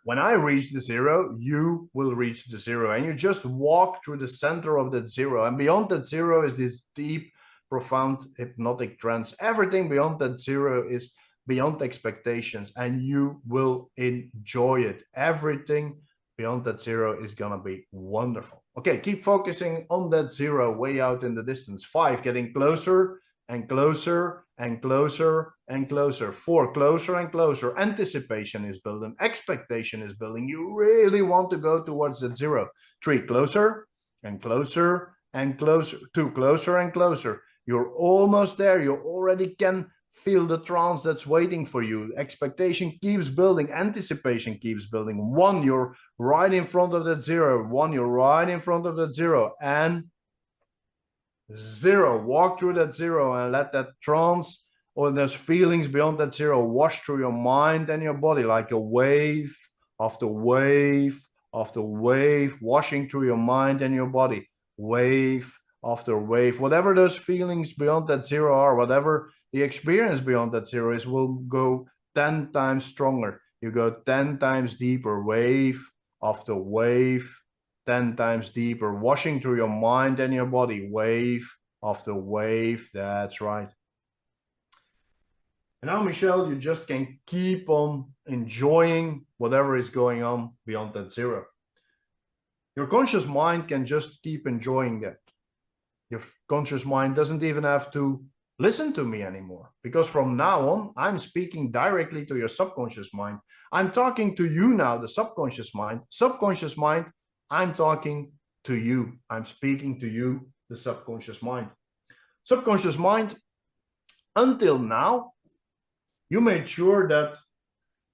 When I reach the 0, you will reach the 0. And you just walk through the center of that 0. And beyond that 0 is this deep, profound hypnotic trance. Everything beyond that 0 is beyond expectations, and you will enjoy it. Everything beyond that 0 is gonna be wonderful. Okay, keep focusing on that 0 way out in the distance. 5, getting closer and closer and closer and closer. 4, closer and closer. Anticipation is building, expectation is building. You really want to go towards that 0. 3, closer and closer and closer. 2, closer and closer. You're almost there. You already can feel the trance that's waiting for you. Expectation keeps building. Anticipation keeps building. 1, you're right in front of that 0. 1, you're right in front of that 0. And 0. Walk through that 0 and let that trance or those feelings beyond that 0 wash through your mind and your body like a wave after wave after wave, washing through your mind and your body. Wave after wave. Whatever those feelings beyond that 0 are, whatever the experience beyond that 0 is, will go 10 times stronger. You go 10 times deeper, wave after wave, 10 times deeper, washing through your mind and your body, wave after wave. That's right. And now, Michelle, you just can keep on enjoying whatever is going on beyond that 0. Your conscious mind can just keep enjoying that. Your conscious mind doesn't even have to listen to me anymore, because from now on, I'm speaking directly to your subconscious mind. I'm talking to you now, the subconscious mind. Subconscious mind, I'm talking to you. I'm speaking to you, the subconscious mind. Subconscious mind, until now, you made sure that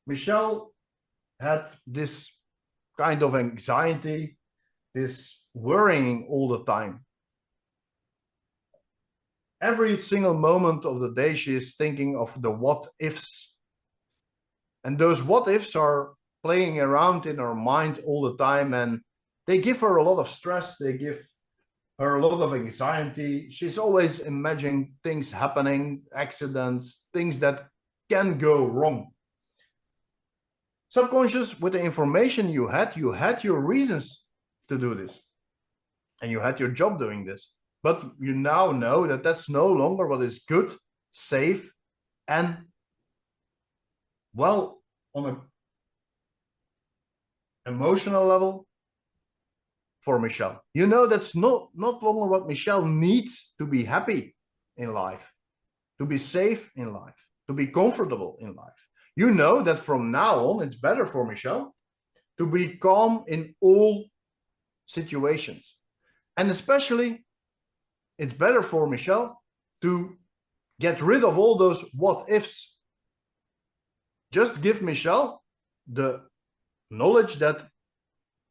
Michelle had this kind of anxiety, this worrying all the time. Every single moment of the day, she is thinking of the what ifs. And those what ifs are playing around in her mind all the time, and they give her a lot of stress. They give her a lot of anxiety. She's always imagining things happening, accidents, things that can go wrong. Subconscious, with the information you had your reasons to do this. And you had your job doing this. But you now know that that's no longer what is good, safe, and well, on an emotional level for Michelle. You know that's not longer what Michelle needs to be happy in life, to be safe in life, to be comfortable in life. You know that from now on, it's better for Michelle to be calm in all situations. And especially, it's better for Michelle to get rid of all those what ifs. Just give Michelle the knowledge that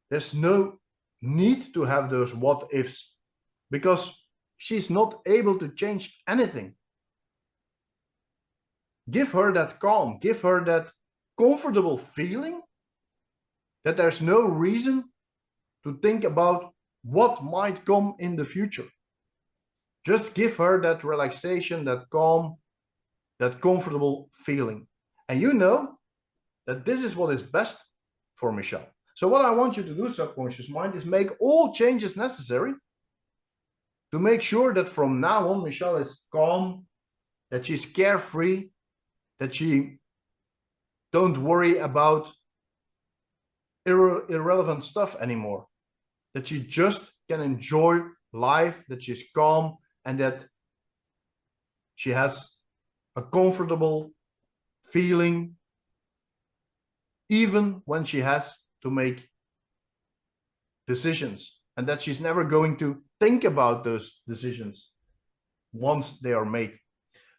there's no need to have those what ifs, because she's not able to change anything. Give her that calm, give her that comfortable feeling that there's no reason to think about what might come in the future. Just give her that relaxation, that calm, that comfortable feeling. And you know that this is what is best for Michelle. So what I want you to do, subconscious mind, is make all changes necessary to make sure that from now on Michelle is calm, that she's carefree, that she don't worry about irrelevant stuff anymore, that she just can enjoy life, that she's calm, and that she has a comfortable feeling even when she has to make decisions, and that she's never going to think about those decisions once they are made.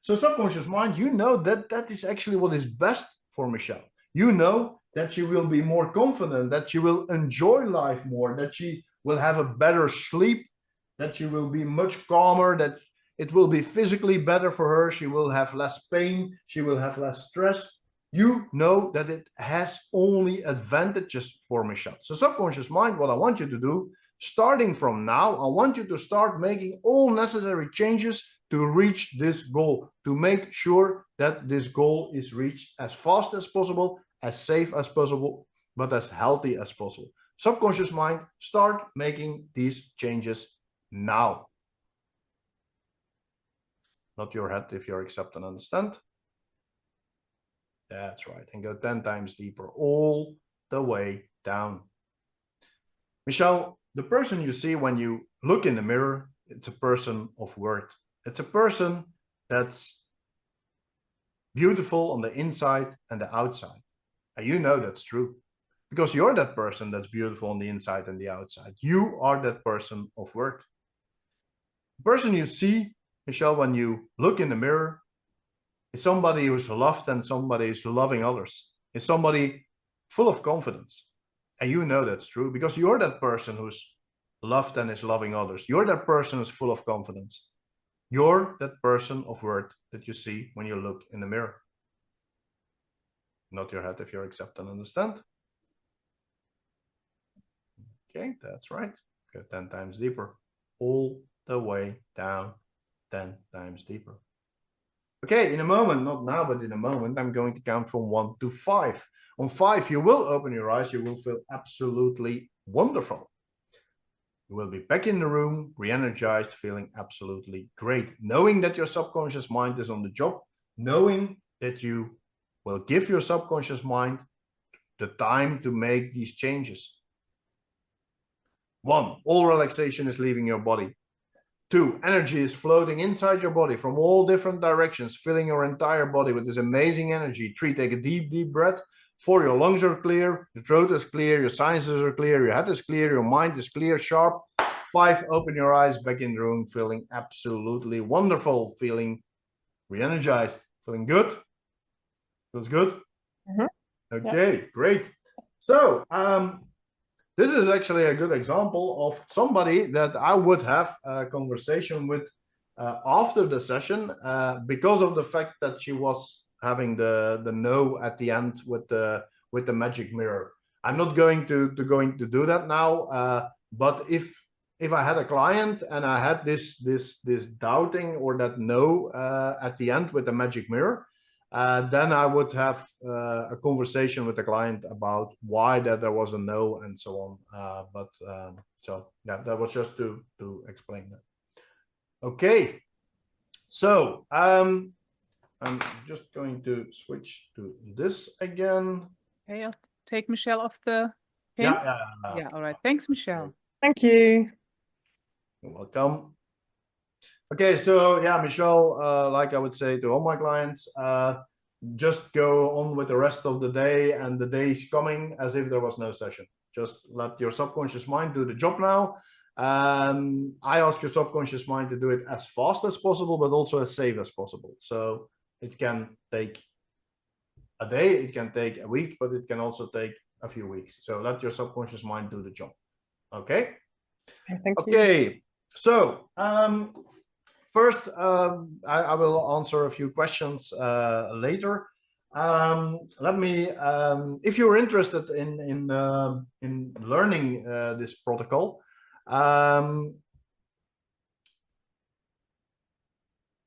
So subconscious mind, you know that that is actually what is best for Michelle. You know that she will be more confident, that she will enjoy life more, that she will have a better sleep, that she will be much calmer, that it will be physically better for her. She will have less pain. She will have less stress. You know that it has only advantages for Michelle. So subconscious mind, what I want you to do, starting from now, I want you to start making all necessary changes to reach this goal, to make sure that this goal is reached as fast as possible, as safe as possible, but as healthy as possible. Subconscious mind, start making these changes now. Not your head if you accept and understand. That's right. And go 10 times deeper, all the way down. Michelle, the person you see when you look in the mirror, it's a person of worth. It's a person that's beautiful on the inside and the outside. And you know that's true, because you're that person that's beautiful on the inside and the outside. You are that person of worth. The person you see, Michelle, when you look in the mirror, is somebody who's loved and somebody who's loving others. Is somebody full of confidence. And you know that's true, because you're that person who's loved and is loving others. You're that person who's full of confidence. You're that person of worth that you see when you look in the mirror. Not your head if you accept and understand. Okay, that's right. Go 10 times deeper. All the way down, 10 times deeper. Okay, in a moment, not now, but in a moment, I'm going to count from 1 to 5. On 5, you will open your eyes. You will feel absolutely wonderful. You will be back in the room, re-energized, feeling absolutely great, knowing that your subconscious mind is on the job, knowing that you will give your subconscious mind the time to make these changes. 1, all relaxation is leaving your body. 2, energy is floating inside your body from all different directions, filling your entire body with this amazing energy. 3, take a deep, deep breath. 4, your lungs are clear, your throat is clear, your sinuses are clear, your head is clear, your mind is clear, sharp. 5, open your eyes, back in the room, feeling absolutely wonderful, feeling re-energized, feeling good. Feels good? Mm-hmm. Okay, yeah. Great. So, this is actually a good example of somebody that I would have a conversation with after the session because of the fact that she was having the no at the end with the magic mirror. I'm not going to do that now, but if if I had a client and I had this doubting or that no at the end with the magic mirror, then I would have a conversation with the client about why that there was a no and so on. So yeah, that was just to explain that. Okay, so I'm just going to switch to this again. Okay, I'll take Michelle off the pin. Yeah, all right. Thanks, Michelle. Thank you. You're welcome. Okay, so yeah, Michelle, like I would say to all my clients, just go on with the rest of the day, and the day is coming as if there was no session. Just let your subconscious mind do the job now. I ask your subconscious mind to do it as fast as possible, but also as safe as possible. So it can take a day, it can take a week, but it can also take a few weeks. So let your subconscious mind do the job. Okay? Thank you. Okay, so first, I will answer a few questions later. Let me, if you're interested in learning this protocol,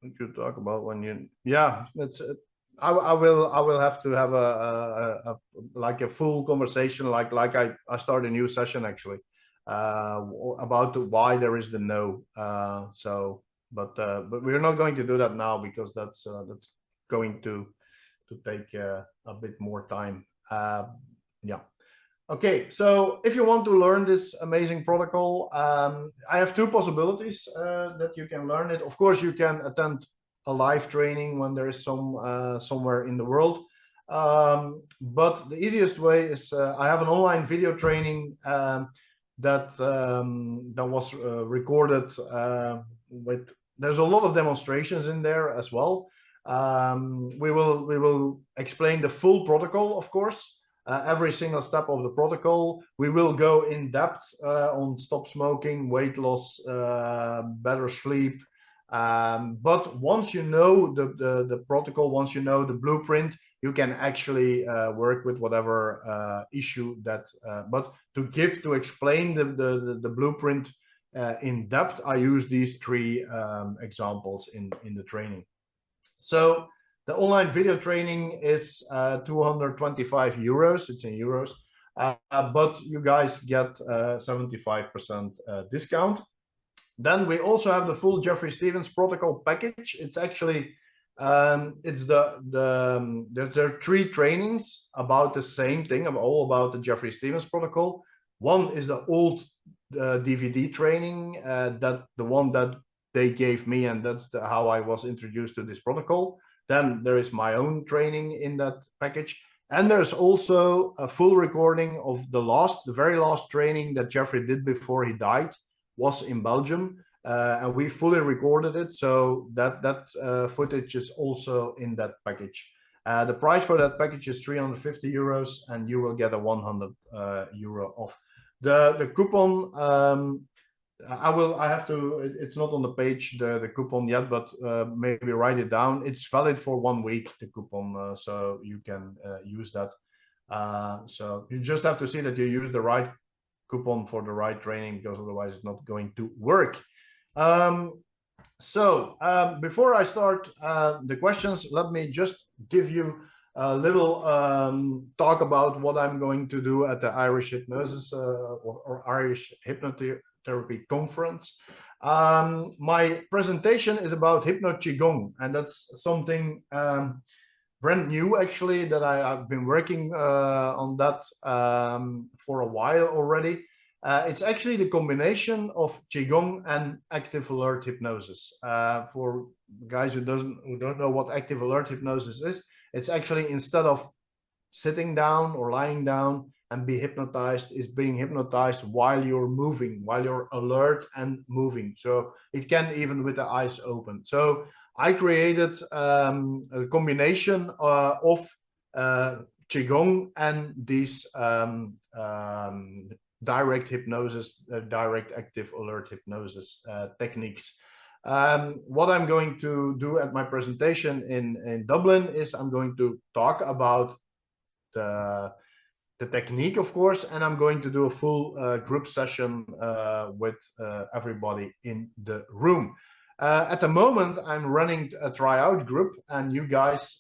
we could talk about when you, yeah, it's. I will have to have a like a full conversation, like I start a new session actually about why there is the no. But we're not going to do that now because that's going to take a bit more time. Yeah. Okay, so if you want to learn this amazing protocol, I have two possibilities that you can learn it. Of course, you can attend a live training when there is some somewhere in the world. But the easiest way is I have an online video training that was recorded with. There's a lot of demonstrations in there as well. We will explain the full protocol, of course. Every single step of the protocol. We will go in depth on stop smoking, weight loss, better sleep. But once you know the protocol, once you know the blueprint, you can actually work with whatever issue that. But to explain the blueprint in depth, I use these three examples in the training. So the online video training is 225 euros. It's in euros, but you guys get 75% discount. Then we also have the full Jeffrey Stevens protocol package. It's actually there are three trainings about the same thing, all about the Jeffrey Stevens protocol. One is the old DVD training, that the one that they gave me, and that's how I was introduced to this protocol. Then there is my own training in that package. And there's also a full recording of the very last training that Jeffrey did before he died, was in Belgium. And we fully recorded it. So that footage is also in that package. The price for that package is 350 euros, and you will get a 100 euro off. The coupon, I have to, it's not on the page, the coupon yet, but maybe write it down. It's valid for 1 week, the coupon, so you can use that. So you just have to see that you use the right coupon for the right training, because otherwise it's not going to work. Before I start the questions, let me just give you a little talk about what I'm going to do at the Irish Hypnosis or Irish Hypnotherapy Conference. My presentation is about Hypno-QiGong, and that's something brand new actually, that I've been working on that for a while already. It's actually the combination of Qigong and active alert hypnosis. For guys who don't know what active alert hypnosis is, it's actually, instead of sitting down or lying down and be hypnotized, is being hypnotized while you're moving, while you're alert and moving. So it can even with the eyes open. So I created a combination of Qigong and these direct hypnosis, direct active alert hypnosis techniques. What I'm going to do at my presentation in Dublin is I'm going to talk about the technique, of course, and I'm going to do a full group session with everybody in the room. At the moment, I'm running a tryout group, and you guys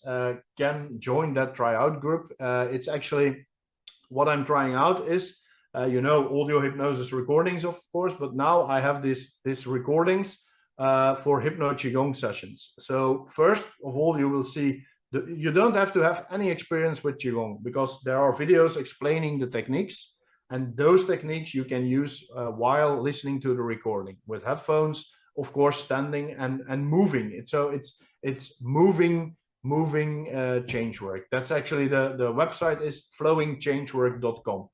can join that tryout group. It's actually what I'm trying out is, audio hypnosis recordings, of course, but now I have these recordings for Hypno-QiGong sessions. So first of all, you will see you don't have to have any experience with Qigong, because there are videos explaining the techniques, and those techniques you can use while listening to the recording with headphones, of course, standing and moving. It's moving change work. That's actually the website is flowingchangework.com.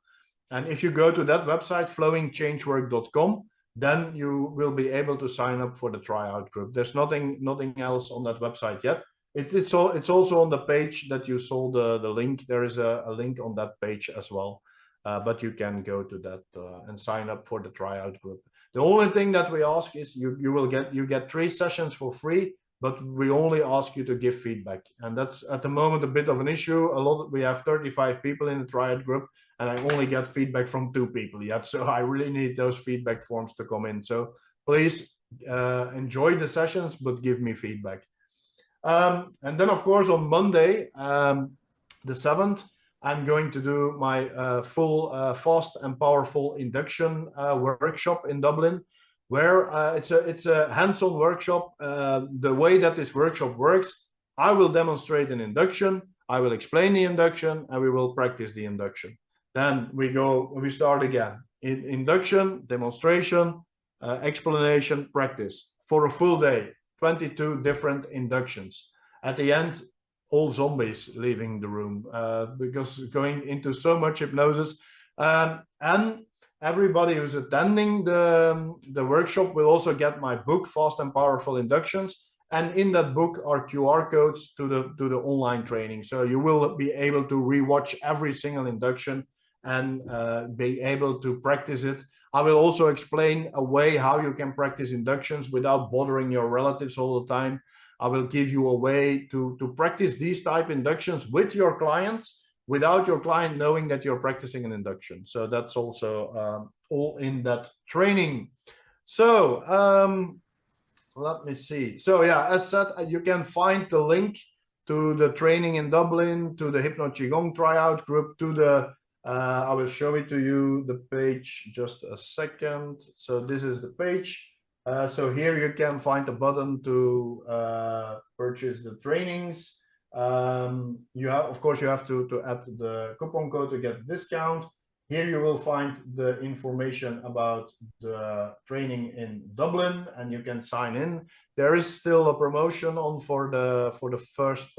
And if you go to that website, flowingchangework.com, then you will be able to sign up for the tryout group. There's nothing else on that website yet. It's also on the page that you saw the link. There is a link on that page as well, but you can go to that and sign up for the tryout group. The only thing that we ask is you get 3 sessions for free, but we only ask you to give feedback, and that's at the moment a bit of an issue. We have 35 people in the tryout group, and I only get feedback from 2 people yet, so I really need those feedback forms to come in. So please enjoy the sessions, but give me feedback. And then, of course, on Monday, the 7th, I'm going to do my full fast and powerful induction workshop in Dublin, where it's a hands-on workshop. The way that this workshop works, I will demonstrate an induction, I will explain the induction, and we will practice the induction. Then we start again. Induction, demonstration, explanation, practice for a full day. 22 different inductions. At the end, all zombies leaving the room because going into so much hypnosis. And everybody who's attending the workshop will also get my book, Fast and Powerful Inductions. And in that book are QR codes to the online training. So you will be able to rewatch every single induction and be able to practice it. I will also explain a way how you can practice inductions without bothering your relatives all the time. I will give you a way to practice these type inductions with your clients without your client knowing that you're practicing an induction. So that's also all in that training. So let me see. So yeah, as said, you can find the link to the training in Dublin, to the Hypno-QiGong tryout group, to the I will show it to you, the page, just a second. So this is the page. So here you can find a button to purchase the trainings. Of course, you have to add the coupon code to get a discount. Here you will find the information about the training in Dublin, and you can sign in. There is still a promotion on for the first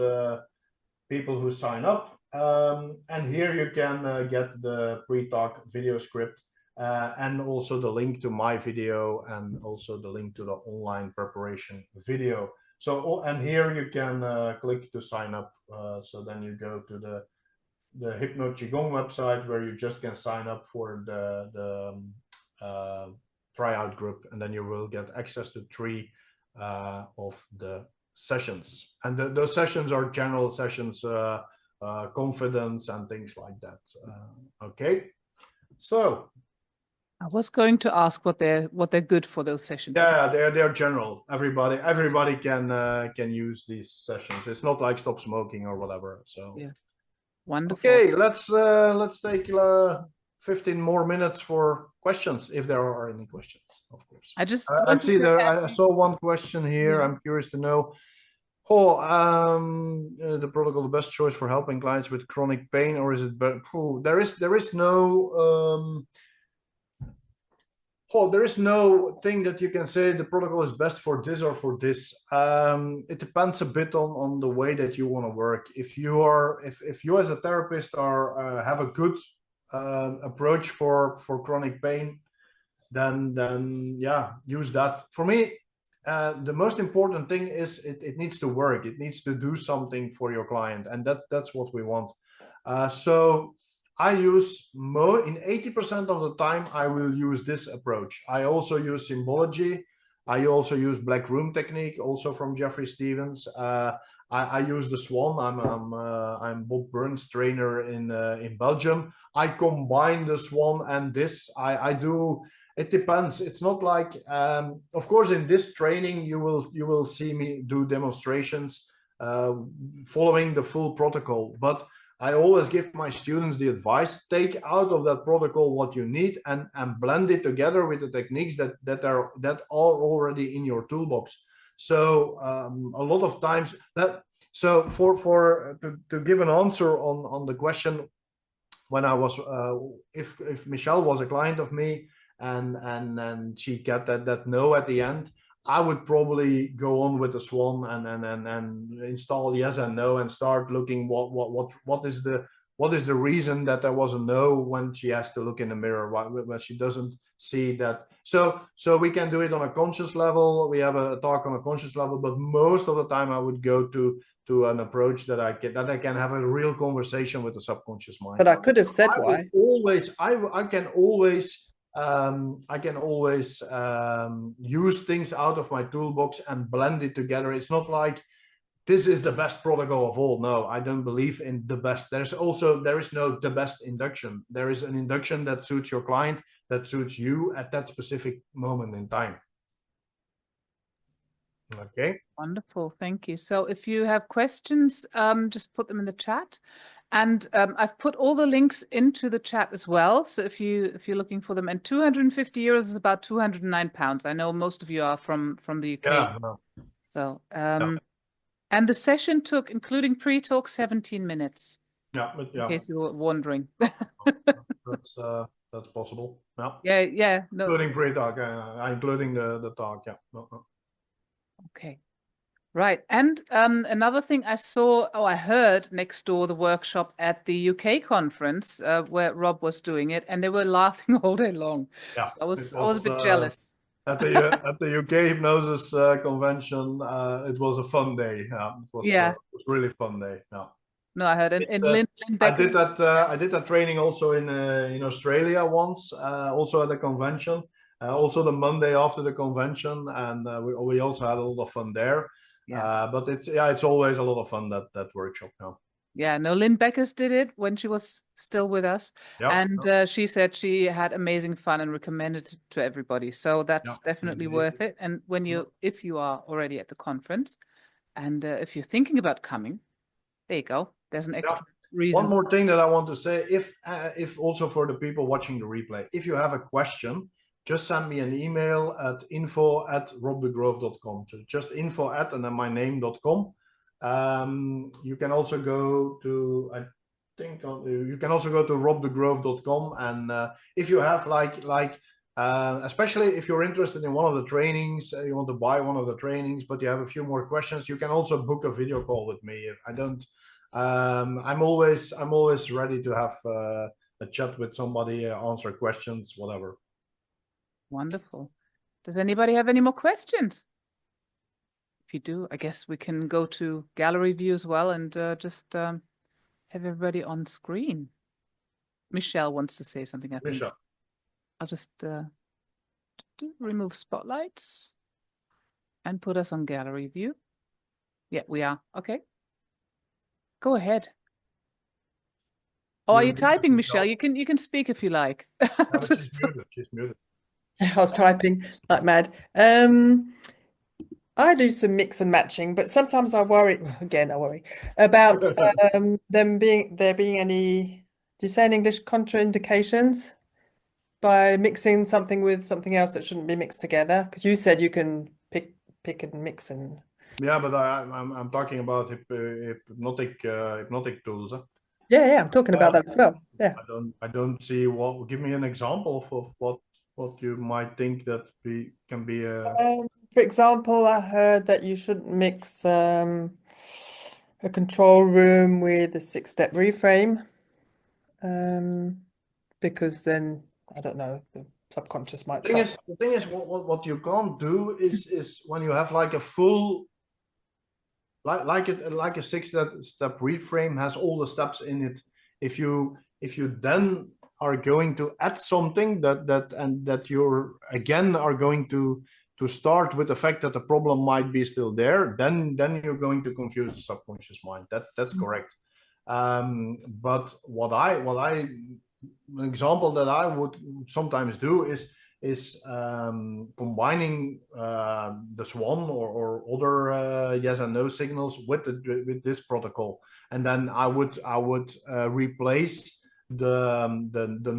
people who sign up. And here you can get the pre-talk video script and also the link to my video and also the link to the online preparation video. So, and here you can click to sign up. So then you go to the Hypno-QiGong website where you just can sign up for the tryout group, and then you will get access to 3 of the sessions. And those sessions are general sessions, confidence and things like that. Okay, so I was going to ask what they're good for, those sessions. Yeah, they're general. Everybody can use these sessions. It's not like stop smoking or whatever. So yeah, wonderful. Okay, let's take 15 more minutes for questions, if there are any questions, of course. I see there. I saw one question here. Yeah. I'm curious to know. The protocol the best choice for helping clients with chronic pain, or is it better? There is no there is no thing that you can say the protocol is best for this or for this. It depends a bit on the way that you want to work. If you as a therapist are have a good approach for chronic pain, then yeah, use that. For me, the most important thing is it needs to work. It needs to do something for your client, and that's what we want. So I use in 80% of the time I will use this approach. I also use symbology. I also use black room technique, also from Jeffrey Stevens. I use the Swan. I'm Bob Burns' trainer in Belgium. I combine the Swan and this. I do. It depends. It's not like, of course, in this training you will see me do demonstrations following the full protocol. But I always give my students the advice: take out of that protocol what you need and blend it together with the techniques that are already in your toolbox. So a lot of times that, so to give an answer on the question, when I was if Michelle was a client of me and she got that no at the end, I would probably go on with the Swan and install yes and no and start looking what is the reason that there was a no when she has to look in the mirror, when she doesn't see that. So we can do it on a conscious level. We have a talk on a conscious level, but most of the time I would go to an approach that I can have a real conversation with the subconscious mind. But I could have said why. I can always use things out of my toolbox and blend it together. It's not like this is the best protocol of all. No, I don't believe in the best. There is no the best induction. There is an induction that suits your client, that suits you at that specific moment in time. Okay. Wonderful, thank you. So if you have questions, just put them in the chat. And I've put all the links into the chat as well. So if you're looking for them, and 250 euros is about 209 pounds. I know most of you are from the UK. Yeah. No. So and the session took, including pre-talk, 17 minutes. Yeah, but yeah. In case you were wondering. That's possible. Yeah. Yeah. No. Including pre-talk, including the talk. Yeah. No. Okay. Right. And another thing I heard next door, the workshop at the UK conference where Rob was doing it, and they were laughing all day long. Yeah. So I was a bit jealous. At the UK hypnosis convention, it was a fun day. It was really fun day. Yeah. No, I heard. And Lynn I did that training also in Australia once, also at the convention. Also the Monday after the convention, and we also had a lot of fun there. Yeah. But it's always a lot of fun, that workshop now. Yeah, no, Lynn Beckers did it when she was still with us. Yeah. And she said she had amazing fun and recommended it to everybody. So that's definitely worth it. And if you are already at the conference, and if you're thinking about coming, there you go. There's an extra reason. One more thing that I want to say, if also for the people watching the replay, if you have a question, just send me an email at info@robdegroof.com. So just info@ and then my name.com. You can also go to, you can also go to robdegroof.com, and if you have especially if you're interested in one of the trainings, you want to buy one of the trainings, but you have a few more questions, you can also book a video call with me. I'm always ready to have a chat with somebody, answer questions, whatever. Wonderful. Does anybody have any more questions? If you do, I guess we can go to gallery view as well and just have everybody on screen. Michelle wants to say something, I think. Michelle. I'll just remove spotlights and put us on gallery view. Yeah, we are. Okay. Go ahead. Oh, are you typing, Michelle? You can speak if you like. She's muted. I was typing like mad. I do some mix and matching, but sometimes I worry about there being any, do you say in English, contraindications by mixing something with something else that shouldn't be mixed together? Because you said you can pick and mix and. Yeah, but I'm talking about hypnotic tools. Yeah, I'm talking about that as well. Yeah. I don't see what. Give me an example of what you might think that can be a. For example, I heard that you shouldn't mix a control room with a 6-step reframe, because then I don't know, the subconscious might. The thing is, what you can't do is when you have like a full. Like a 6-step reframe has all the steps in it. If you then are going to add something that you're again are going to to start with the fact that the problem might be still there, then you're going to confuse the subconscious mind. That's correct. But an example that I would sometimes do is combining the swan or other yes and no signals with this protocol, and then I would replace the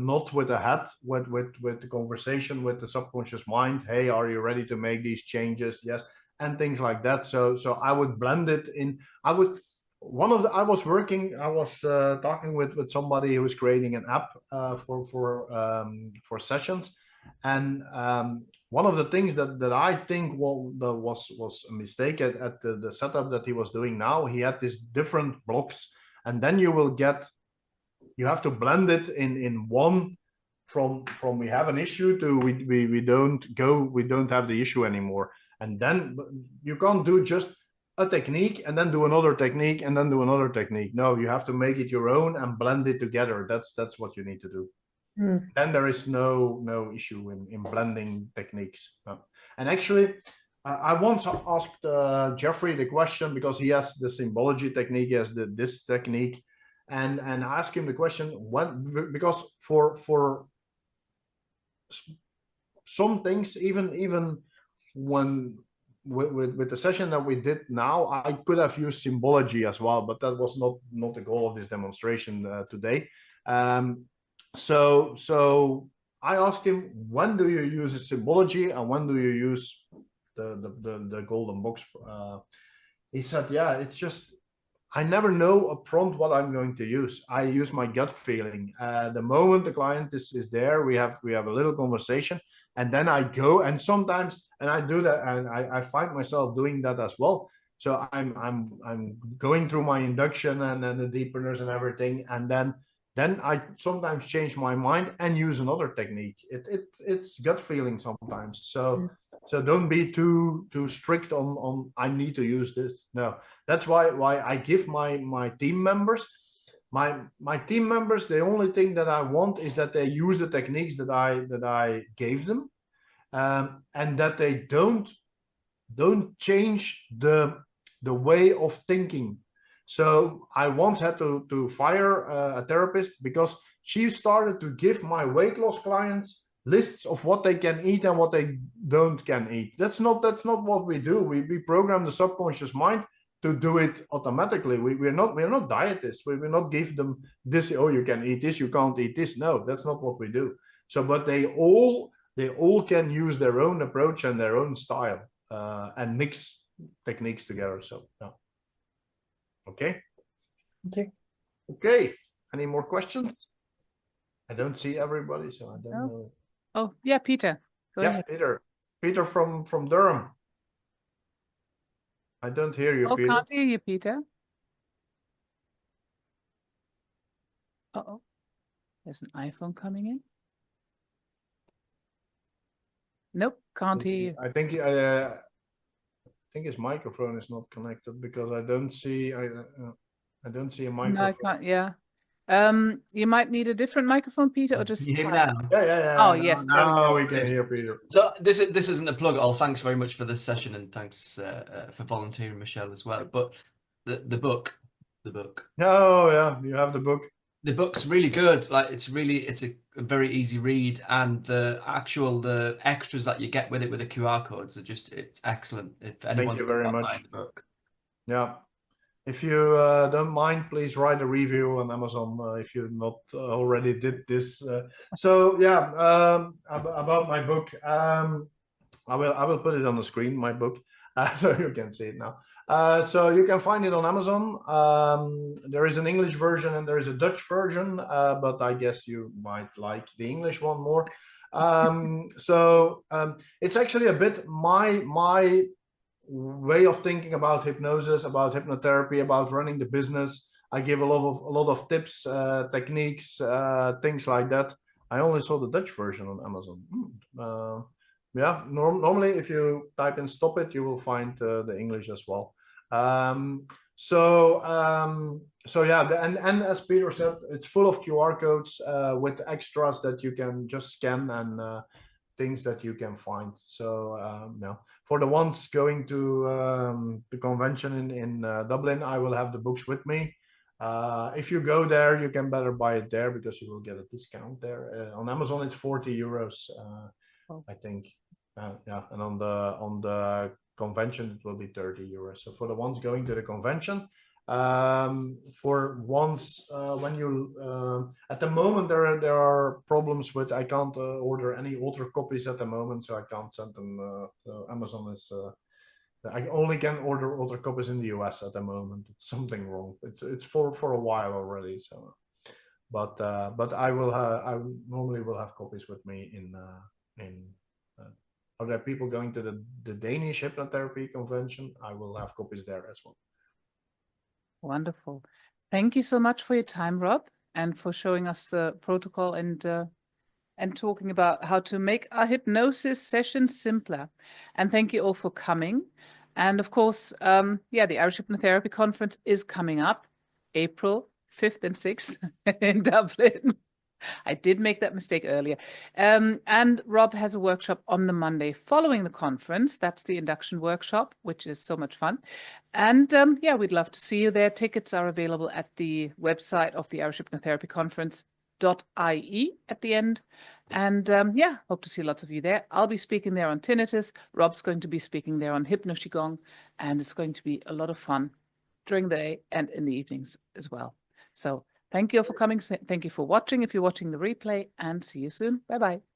not with the head with the conversation with the subconscious mind. Hey, are you ready to make these changes? Yes, and things like that. So I would blend it in. I was talking with somebody who was creating an app for sessions, and one of the things that I think was a mistake at the setup that he was doing now. He had these different blocks, and then you have to blend it in one from we have an issue to we don't have the issue anymore. And then you can't do just a technique and then do another technique and then do another technique. No, you have to make it your own and blend it together. That's what you need to do. Then there is no issue in blending techniques. And actually, I once asked Jeffrey the question, because he has the symbology technique, he has this technique, and I asked him the question, because for some things, even when with the session that we did now, I could have used symbology as well, but that was not the goal of this demonstration today. So I asked him, when do you use symbology and when do you use the golden box? He said, yeah, it's just, I never know upfront what I'm going to use. I use my gut feeling. The moment the client is there, we have a little conversation, and then I go, and sometimes, and I do that, and I find myself doing that as well. So I'm going through my induction and then the deepeners and everything, and then I sometimes change my mind and use another technique. It's gut feeling sometimes. So don't be too strict on I need to use this. No, that's why I give my team members, my team members, the only thing that I want is that they use the techniques that I gave them, and that they don't change the way of thinking. So I once had to fire a therapist because she started to give my weight loss clients lists of what they can eat and what they can eat. That's not what we do. We program the subconscious mind to do it automatically. We're not dietists. We will not give them this. Oh, you can eat this. You can't eat this. No, that's not what we do. So, but they all can use their own approach and their own style and mix techniques together. So, yeah. Okay. Okay. Any more questions? I don't see everybody, so I don't know. Oh, yeah, Peter. Go ahead. Peter from Durham. I don't hear you, Peter. Can't hear you, Peter. Uh-oh. There's an iPhone coming in. Nope, can't hear you. I think his microphone is not connected because I don't see a microphone. No, I can't. Yeah. You might need a different microphone, Peter, or just. Can you hear me now? Yeah. Oh, yes. Now we can hear Peter. So this isn't a plug at all. Thanks very much for this session, and thanks for volunteering, Michelle, as well. But the book. Oh yeah, you have the book. The book's really good. Like it's a very easy read, and the extras that you get with it with the QR codes are it's excellent. If anyone's Thank you very much. The book. Yeah. If you don't mind, please write a review on Amazon if you not already did this. So yeah, about my book, I will put it on the screen, my book, so you can see it now. So you can find it on Amazon. There is an English version and there is a Dutch version, but I guess you might like the English one more. So it's actually a bit my way of thinking about hypnosis, about hypnotherapy, about running the business. I give a lot of tips, techniques, things like that. I only saw the Dutch version on Amazon. Yeah, normally if you type in "stop it," you will find the English as well. So yeah, and as Peter said, it's full of QR codes with extras that you can just scan things that you can find. So yeah, for the ones going to the convention in Dublin, I will have the books with me. If you go there, you can better buy it there because you will get a discount there. On Amazon, it's 40 euros, I think. Yeah, and on the convention, it will be 30 euros. So for the ones going to the convention, for once when you at the moment there are problems with I can't order any older copies at the moment, so I can't send them. Amazon is I only can order older copies in the US at the moment. It's something wrong. It's for a while already. So, but I normally will have copies with me in. Are there people going to the Danish hypnotherapy convention? I will have copies there as well. Wonderful. Thank you so much for your time, Rob, and for showing us the protocol and talking about how to make our hypnosis sessions simpler. And thank you all for coming. And of course, yeah, the Irish Hypnotherapy Conference is coming up April 5th and 6th in Dublin. I did make that mistake earlier. And Rob has a workshop on the Monday following the conference. That's the induction workshop, which is so much fun. And yeah, we'd love to see you there. Tickets are available at the website of the Irish Hypnotherapy Conference.ie at the end. And yeah, hope to see lots of you there. I'll be speaking there on tinnitus. Rob's going to be speaking there on Hypno-QiGong. And it's going to be a lot of fun during the day and in the evenings as well. So thank you all for coming. Thank you for watching if you're watching the replay, and see you soon. Bye-bye.